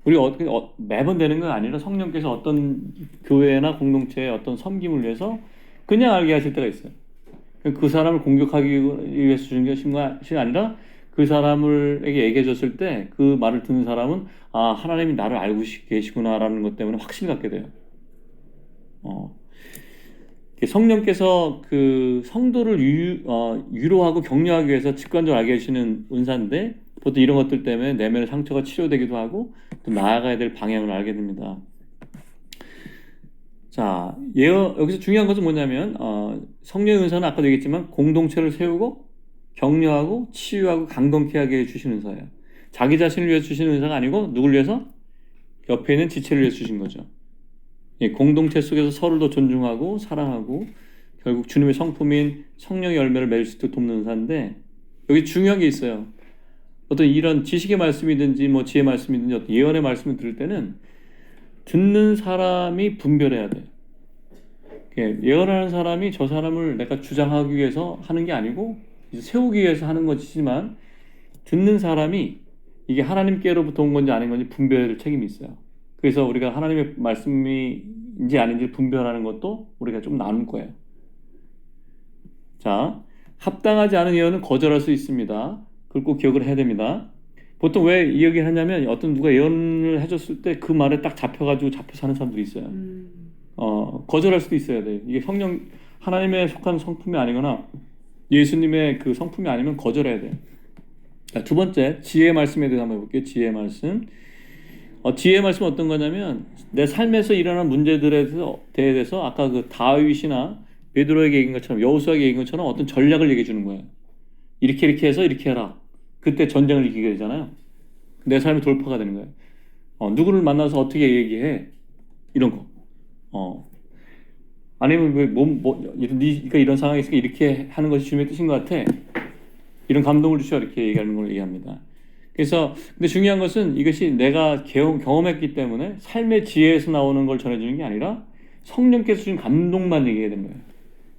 우리가 매번 되는 건 아니라 성령께서 어떤 교회나 공동체의 어떤 섬김을 위해서 그냥 알게 하실 때가 있어요. 그 사람을 공격하기 위해서 주신 것이 아니라 그 사람에게 얘기해 줬을 때 그 말을 듣는 사람은 아, 하나님이 나를 알고 계시구나라는 것 때문에 확신을 갖게 돼요. 성령께서 그 성도를 위로하고 격려하기 위해서 직관적으로 알게 하시는 은사인데 보통 이런 것들 때문에 내면의 상처가 치료되기도 하고 또 나아가야 될 방향을 알게 됩니다. 자, 여기서 중요한 것은 뭐냐면 성령의 은사는 아까도 얘기했지만 공동체를 세우고 격려하고 치유하고 강건케 하게 해주시는 은사예요. 자기 자신을 위해서 주시는 은사가 아니고 누굴 위해서? 옆에 있는 지체를 위해서 주신 거죠. 공동체 속에서 서로를 더 존중하고 사랑하고 결국 주님의 성품인 성령의 열매를 맺을 수 있도록 돕는 은사인데 여기 중요한 게 있어요. 어떤 이런 지식의 말씀이든지 뭐 지혜의 말씀이든지 어떤 예언의 말씀을 들을 때는 듣는 사람이 분별해야 돼요. 예언하는 사람이 저 사람을 내가 주장하기 위해서 하는 게 아니고 세우기 위해서 하는 것이지만 듣는 사람이 이게 하나님께로부터 온 건지 아닌 건지 분별할 책임이 있어요. 그래서 우리가 하나님의 말씀인지 아닌지 분별하는 것도 우리가 좀 나눌 거예요. 자, 합당하지 않은 예언은 거절할 수 있습니다. 그걸 꼭 기억을 해야 됩니다. 보통 왜 이 얘기를 하냐면 어떤 누가 예언을 해줬을 때 그 말에 딱 잡혀서 하는 사람들이 있어요. 거절할 수도 있어야 돼요. 이게 하나님의 속한 성품이 아니거나 예수님의 그 성품이 아니면 거절해야 돼요. 자, 두 번째, 지혜의 말씀에 대해서 한번 해볼게요. 지혜의 말씀. 지혜의 말씀은 어떤 거냐면 내 삶에서 일어나는 문제들에 대해서 아까 그 다윗이나 베드로에게 얘기한 것처럼 여호수아에게 얘기한 것처럼 어떤 전략을 얘기해 주는 거예요. 이렇게 해서 이렇게 해라. 그때 전쟁을 이기게 되잖아요. 내 삶의 돌파가 되는 거예요. 누구를 만나서 어떻게 얘기해? 이런 거. 아니면 네가 이런 상황에 있으니까 이렇게 하는 것이 주님의 뜻인 것 같아. 이런 감동을 주셔 이렇게 얘기하는 걸 얘기합니다. 그래서 근데 중요한 것은 이것이 내가 경험했기 때문에 삶의 지혜에서 나오는 걸 전해주는 게 아니라 성령께서 주신 감동만 얘기해야 되는 거예요.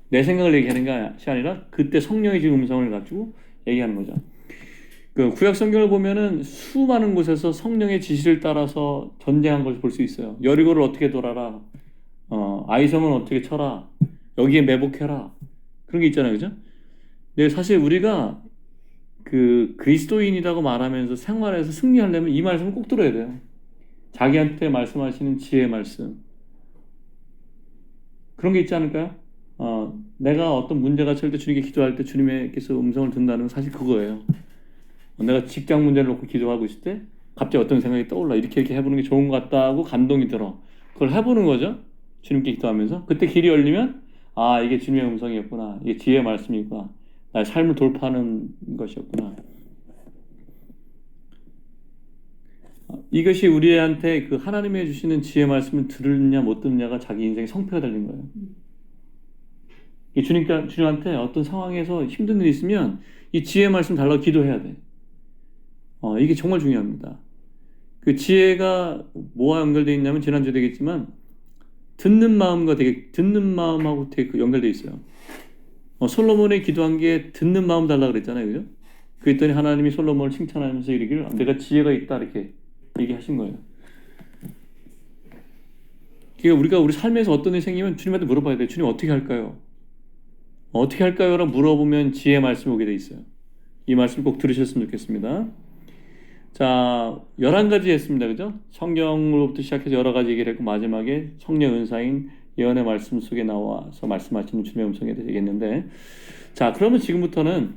내 생각을 얘기하는 것이 아니라 그때 성령의 지금 음성을 가지고 얘기하는 거죠. 그 구약 성경을 보면은 수많은 곳에서 성령의 지시를 따라서 전쟁한 것을 볼 수 있어요. 여리고를 어떻게 돌아라, 아이성은 어떻게 쳐라, 여기에 매복해라, 그런 게 있잖아요, 그죠? 근데 사실 우리가 그 그리스도인이라고 말하면서 생활에서 승리하려면 이 말씀을 꼭 들어야 돼요. 자기한테 말씀하시는 지혜의 말씀. 그런 게 있지 않을까요? 내가 어떤 문제가 있을 때 주님께 기도할 때 주님께서 음성을 듣는다는 건 사실 그거예요. 내가 직장 문제를 놓고 기도하고 있을 때 갑자기 어떤 생각이 떠올라. 이렇게 해보는 게 좋은 것 같다고 감동이 들어. 그걸 해보는 거죠. 주님께 기도하면서. 그때 길이 열리면 아, 이게 주님의 음성이었구나. 이게 지혜의 말씀이구나. 나의 삶을 돌파하는 것이었구나. 이것이 우리한테 그 하나님이 주시는 지혜의 말씀을 들으냐 못 듣느냐가 자기 인생의 성패가 달린 거예요. 주님한테 어떤 상황에서 힘든 일이 있으면 이 지혜의 말씀 달라고 기도해야 돼. 이게 정말 중요합니다. 그 지혜가 뭐와 연결되어 있냐면 지난주에 얘기했지만 듣는 마음하고 되게 연결되어 있어요. 솔로몬이 기도한 게 듣는 마음 달라 그랬잖아요, 그죠? 그랬더니 하나님이 솔로몬을 칭찬하면서 이르기를 내가 지혜가 있다 이렇게 얘기하신 거예요. 그러니까 우리가 우리 삶에서 어떤 일이 생기면 주님한테 물어봐야 돼요. 주님 어떻게 할까요? 어떻게 할까요? 라고 물어보면 지혜의 말씀이 오게 돼 있어요. 이 말씀 꼭 들으셨으면 좋겠습니다. 자, 11가지 했습니다. 그죠? 성경으로부터 시작해서 여러 가지 얘기를 했고 마지막에 성령 은사인 예언의 말씀 속에 나와서 말씀하시는 주님의 음성에 대해서 얘기했는데, 자, 그러면 지금부터는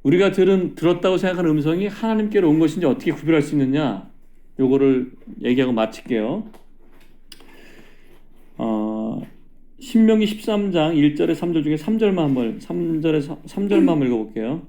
우리가 들었다고 생각하는 음성이 하나님께로 온 것인지 어떻게 구별할 수 있느냐, 요거를 얘기하고 마칠게요. 신명기 13장 1절에 3절 중에 3절만 한번 읽어볼게요.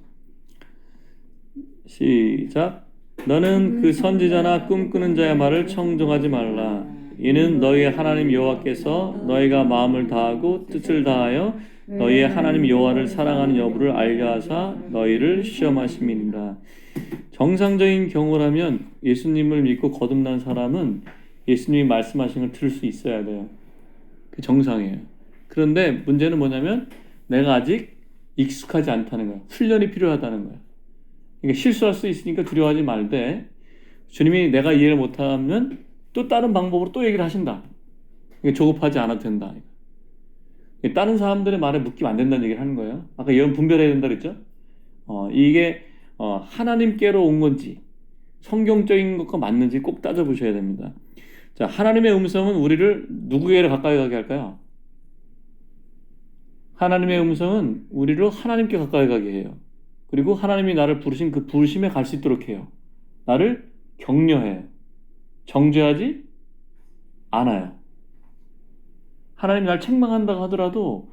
시작. 너는 그 선지자나 꿈꾸는 자의 말을 청종하지 말라. 이는 너희의 하나님 여호와께서 너희가 마음을 다하고 뜻을 다하여 너희의 하나님 여호와를 사랑하는 여부를 알려 하사 너희를 시험하심이니라. 정상적인 경우라면 예수님을 믿고 거듭난 사람은 예수님이 말씀하신 걸 들을 수 있어야 돼요. 그 정상이에요. 그런데 문제는 뭐냐면 내가 아직 익숙하지 않다는 거야. 훈련이 필요하다는 거야. 그러니까 실수할 수 있으니까 두려워하지 말되, 주님이 내가 이해를 못하면 또 다른 방법으로 또 얘기를 하신다. 그러니까 조급하지 않아도 된다. 다른 사람들의 말에 묶이면 안 된다는 얘기를 하는 거예요. 아까 예언 분별해야 된다 그랬죠? 이게 하나님께로 온 건지 성경적인 것과 맞는지 꼭 따져보셔야 됩니다. 자, 하나님의 음성은 우리를 누구에게 가까이 가게 할까요? 하나님의 음성은 우리를 하나님께 가까이 가게 해요. 그리고 하나님이 나를 부르신 그 부르심에 갈 수 있도록 해요. 나를 격려해요. 정죄하지 않아요. 하나님이 날 책망한다고 하더라도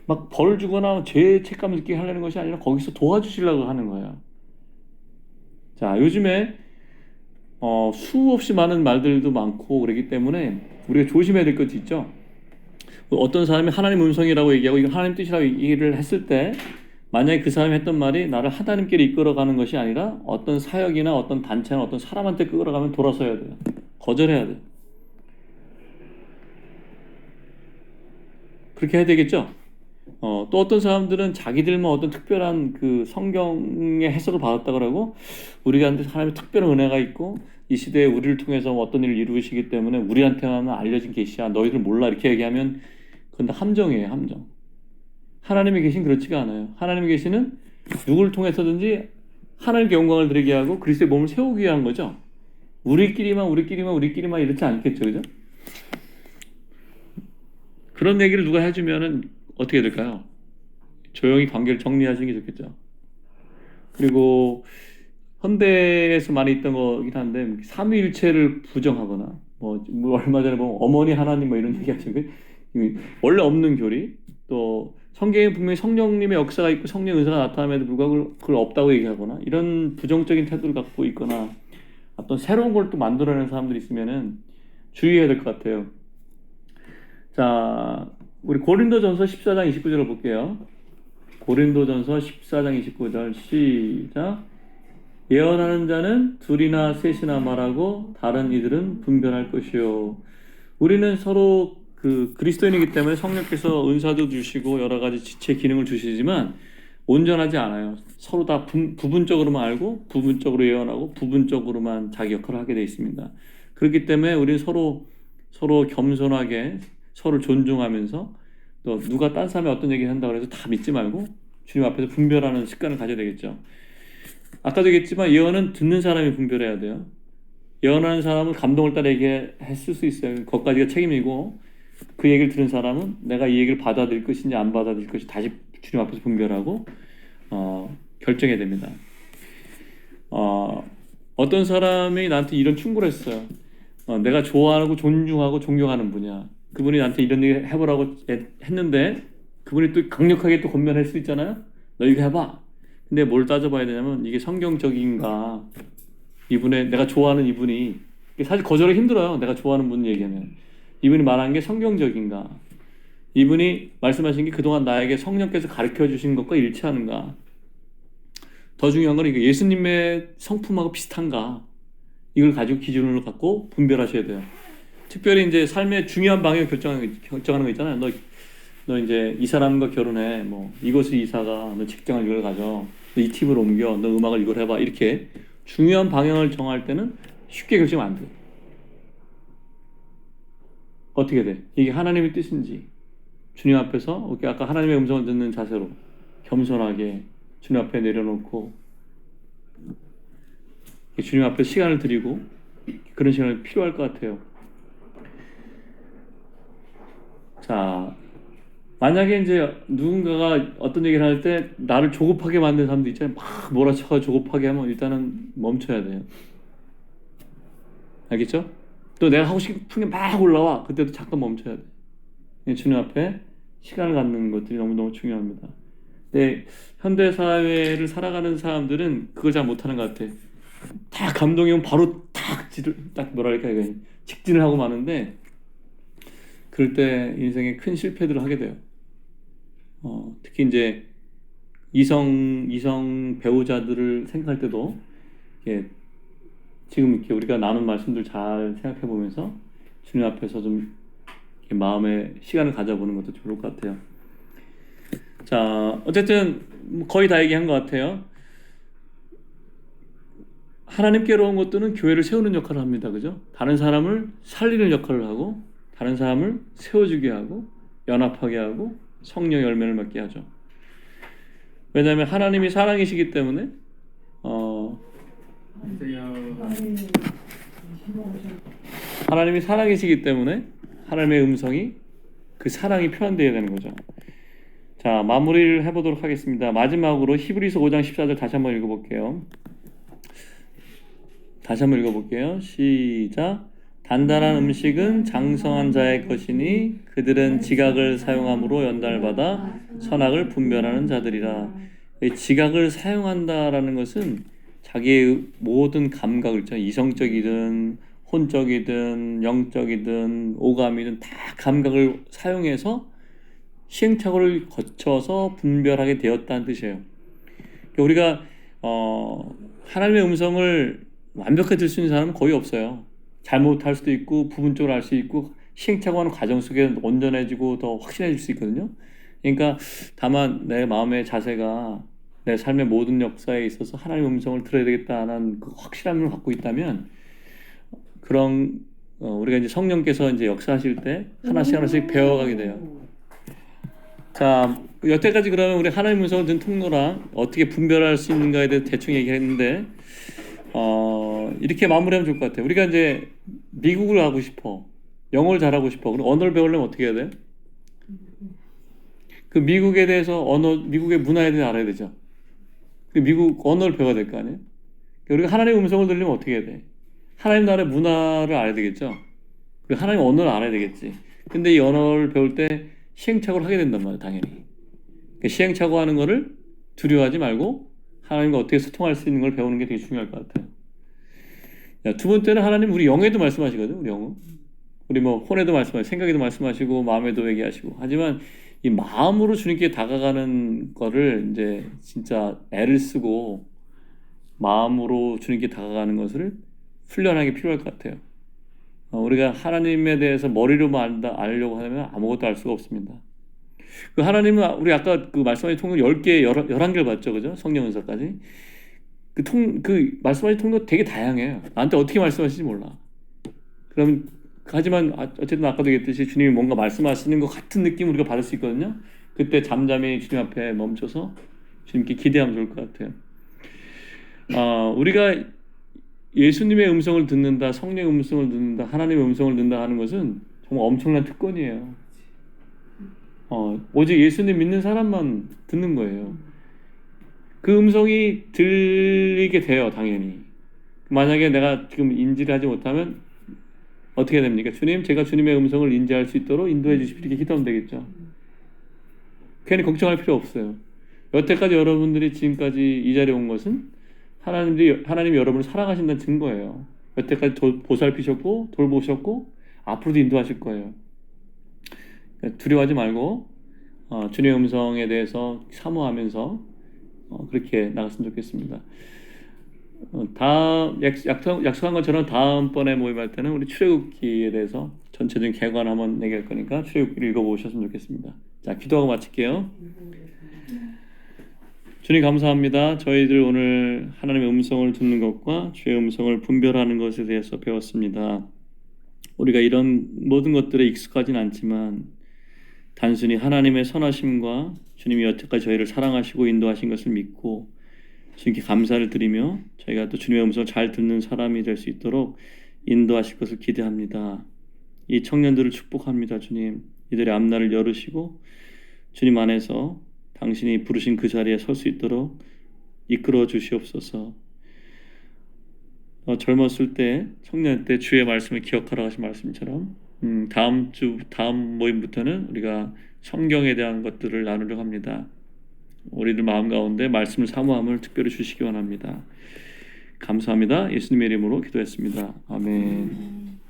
막 벌 주거나 죄의 책감을 느끼게 하려는 것이 아니라 거기서 도와주시려고 하는 거예요. 자, 요즘에 수없이 많은 말들도 많고 그러기 때문에 우리가 조심해야 될 것이 있죠. 어떤 사람이 하나님 음성이라고 얘기하고 이건 하나님 뜻이라고 얘기를 했을 때, 만약에 그 사람이 했던 말이 나를 하나님께로 이끌어가는 것이 아니라 어떤 사역이나 어떤 단체나 어떤 사람한테 끌어가면 돌아서야 돼요. 거절해야 돼요. 그렇게 해야 되겠죠? 또 어떤 사람들은 자기들만 어떤 특별한 그 성경의 해석을 받았다 그러고, 우리가 하나님의 특별한 은혜가 있고 이 시대에 우리를 통해서 어떤 일을 이루시기 때문에 우리한테만 알려진 계시야, 너희들 몰라, 이렇게 얘기하면 그건 다 함정이에요. 함정. 하나님의 계시는 그렇지가 않아요. 하나님의 계시는 누구를 통해서든지 하나님께 영광을 드리게 하고 그리스도의 몸을 세우기 위한 거죠. 우리끼리만 이렇지 않겠죠, 그죠? 그런 얘기를 누가 해주면은 어떻게 될까요? 조용히 관계를 정리하시는 게 좋겠죠. 그리고 현대에서 많이 있던 거긴 한데, 삼위일체를 부정하거나 뭐 얼마 전에 보면 어머니 하나님 뭐 이런 얘기 하시는 게 원래 없는 교리, 또 성경에 분명히 성령님의 역사가 있고 성령 은사가 나타남에도 불구하고 그걸 없다고 얘기하거나 이런 부정적인 태도를 갖고 있거나 어떤 새로운 걸 또 만들어내는 사람들이 있으면은 주의해야 될 것 같아요. 자, 우리 고린도전서 14장 29절을 볼게요. 고린도전서 14장 29절 시작. 예언하는 자는 둘이나 셋이나 말하고 다른 이들은 분별할 것이요. 우리는 서로 그 그리스도인이기 때문에 성령께서 은사도 주시고 여러 가지 지체 기능을 주시지만 온전하지 않아요. 서로 다 부분적으로만 알고 부분적으로 예언하고 부분적으로만 자기 역할을 하게 되어 있습니다. 그렇기 때문에 우리는 서로 겸손하게 서로 존중하면서, 또 누가 딴 사람이 어떤 얘기를 한다고 해서 다 믿지 말고 주님 앞에서 분별하는 습관을 가져야 되겠죠. 아까도 얘기했지만 예언은 듣는 사람이 분별해야 돼요. 예언하는 사람은 감동을 따라 얘기했을 수 있어요. 그것까지가 책임이고, 그 얘기를 들은 사람은 내가 이 얘기를 받아들일 것인지 안 받아들일 것인지 다시 주님 앞에서 분별하고 결정해야 됩니다. 어떤 사람이 나한테 이런 충고를 했어요. 내가 좋아하고 존중하고 존경하는 분이야. 그분이 나한테 이런 얘기 해보라고 했는데 그분이 또 강력하게 또 권면할 수 있잖아요. 너 이거 해봐. 근데 뭘 따져봐야 되냐면 이게 성경적인가, 내가 좋아하는 이분이, 사실 거절하기 힘들어요. 내가 좋아하는 분 얘기하면 이분이 말한 게 성경적인가, 이분이 말씀하신 게 그동안 나에게 성령께서 가르쳐 주신 것과 일치하는가, 더 중요한 건 이게 예수님의 성품하고 비슷한가, 이걸 가지고 기준으로 갖고 분별하셔야 돼요. 특별히 이제 삶의 중요한 방향을 결정하는 거 있잖아요. 너 이제 이 사람과 결혼해, 뭐 이곳을 이사가, 너 직장을 이걸 가져, 너 이 팁을 옮겨, 너 음악을 이걸 해봐, 이렇게 중요한 방향을 정할 때는 쉽게 결정 안 돼. 어떻게 돼? 이게 하나님의 뜻인지 주님 앞에서 아까 하나님의 음성을 듣는 자세로 겸손하게 주님 앞에 내려놓고 주님 앞에 시간을 드리고 그런 시간이 필요할 것 같아요. 자, 만약에 이제 누군가가 어떤 얘기를 할 때 나를 조급하게 만든 사람도 있잖아요. 막 몰아쳐서 조급하게 하면 일단은 멈춰야 돼요. 알겠죠? 또 내가 하고 싶은 게 막 올라와. 그때도 잠깐 멈춰야 돼. 주님 앞에 시간을 갖는 것들이 너무너무 중요합니다. 근데 현대 사회를 살아가는 사람들은 그걸 잘 못하는 것 같아. 다 감동이 오면 바로 딱 뭐랄까 이거 직진을 하고 마는데 그럴 때 인생에 큰 실패들을 하게 돼요. 특히 이제 이성 배우자들을 생각할 때도 이렇게 지금 이렇게 우리가 나눈 말씀들 잘 생각해 보면서 주님 앞에서 좀 이렇게 마음의 시간을 가져보는 것도 좋을 것 같아요. 자, 어쨌든 거의 다 얘기한 것 같아요. 하나님께로 온 것들은 교회를 세우는 역할을 합니다. 그죠? 다른 사람을 살리는 역할을 하고 다른 사람을 세워주게 하고 연합하게 하고 성령 열매를 맺게 하죠. 왜냐하면 하나님이 사랑이시기 때문에 하나님이 사랑이시기 때문에 하나님의 음성이 그 사랑이 표현되어야 되는 거죠. 자, 마무리를 해보도록 하겠습니다. 마지막으로 히브리서 5장 14절 다시 한번 읽어볼게요. 시작. 단단한 음식은 장성한 자의 것이니 그들은 지각을 사용함으로 연달받아 선악을 분별하는 자들이라. 이 지각을 사용한다라는 것은 자기의 모든 감각을, 이성적이든 혼적이든 영적이든 오감이든 다 감각을 사용해서 시행착오를 거쳐서 분별하게 되었다는 뜻이에요. 우리가 하나님의 음성을 완벽하게 들을 수 있는 사람은 거의 없어요. 잘못할 수도 있고 부분적으로 알 수 있고 시행착오하는 과정 속에 온전해지고 더 확신해질 수 있거든요. 그러니까 다만 내 마음의 자세가 내 삶의 모든 역사에 있어서 하나님의 음성을 들어야 되겠다는 그 확실함을 갖고 있다면 그런 우리가 이제 성령께서 이제 역사하실 때 하나씩 배워가게 돼요. 자, 여태까지 그러면 우리 하나님의 음성을 듣는 통로랑 어떻게 분별할 수 있는가에 대해서 대충 얘기했는데 이렇게 마무리하면 좋을 것 같아요. 우리가 이제 미국을 가고 싶어, 영어를 잘하고 싶어. 그럼 언어를 배우려면 어떻게 해야 돼? 그 미국에 대해서 미국의 문화에 대해서 알아야 되죠. 그 미국 언어를 배워야 될 거 아니에요? 우리가 하나님의 음성을 들으려면 어떻게 해야 돼? 하나님 나라의 문화를 알아야 되겠죠. 그리고 하나님의 언어를 알아야 되겠지. 근데 이 언어를 배울 때 시행착오를 하게 된단 말이에요, 당연히. 시행착오하는 거를 두려워하지 말고 하나님과 어떻게 소통할 수 있는 걸 배우는 게 되게 중요할 것 같아요. 두 번째는 하나님 우리 영에도 말씀하시거든. 우리 영어. 우리 뭐 혼에도 말씀하시고 생각에도 말씀하시고 마음에도 얘기하시고. 하지만 이 마음으로 주님께 다가가는 거를 이제 진짜 애를 쓰고 마음으로 주님께 다가가는 것을 훈련하기 필요할 것 같아요. 우리가 하나님에 대해서 머리로만 알려고 하면 아무것도 알 수가 없습니다. 그 하나님은 우리 아까 그 말씀하신 통로 10개, 11개를 봤죠. 그죠? 성령 은사까지. 그 말씀하신 통로 되게 다양해요. 나한테 어떻게 말씀하시는지 몰라. 그럼 하지만 어쨌든 아까도 얘기했듯이 주님이 뭔가 말씀하시는 것 같은 느낌 우리가 받을 수 있거든요. 그때 잠잠히 주님 앞에 멈춰서 주님께 기대하면 좋을 것 같아요. 우리가 예수님의 음성을 듣는다, 성령의 음성을 듣는다, 하나님의 음성을 듣는다 하는 것은 정말 엄청난 특권이에요. 오직 예수님 믿는 사람만 듣는 거예요. 그 음성이 들리게 돼요, 당연히. 만약에 내가 지금 인지를 하지 못하면 어떻게 됩니까? 주님, 제가 주님의 음성을 인지할 수 있도록 인도해 주십시오. 이렇게 기도하면 되겠죠. 괜히 걱정할 필요 없어요. 여태까지 여러분들이 지금까지 이 자리에 온 것은 하나님이 여러분을 사랑하신다는 증거예요. 여태까지 보살피셨고 돌보셨고 앞으로도 인도하실 거예요. 두려워하지 말고 주님의 음성에 대해서 사모하면서 그렇게 나갔으면 좋겠습니다. 약속한 것처럼 다음번에 모임할 때는 우리 출애굽기에 대해서 전체적인 개관을 한번 얘기할 거니까 출애굽기를 읽어보셨으면 좋겠습니다. 자, 기도하고 마칠게요. 주님 감사합니다. 저희들 오늘 하나님의 음성을 듣는 것과 주의 음성을 분별하는 것에 대해서 배웠습니다. 우리가 이런 모든 것들에 익숙하진 않지만 단순히 하나님의 선하심과 주님이 여태까지 저희를 사랑하시고 인도하신 것을 믿고 주님께 감사를 드리며 저희가 또 주님의 음성을 잘 듣는 사람이 될 수 있도록 인도하실 것을 기대합니다. 이 청년들을 축복합니다. 주님, 이들의 앞날을 열으시고 주님 안에서 당신이 부르신 그 자리에 설 수 있도록 이끌어 주시옵소서. 젊었을 때, 청년 때 주의 말씀을 기억하라 하신 말씀처럼 다음 모임부터는 우리가 성경에 대한 것들을 나누려고 합니다. 우리들 마음 가운데 말씀을 사모함을 특별히 주시기 원합니다. 감사합니다. 예수님의 이름으로 기도했습니다. 아멘.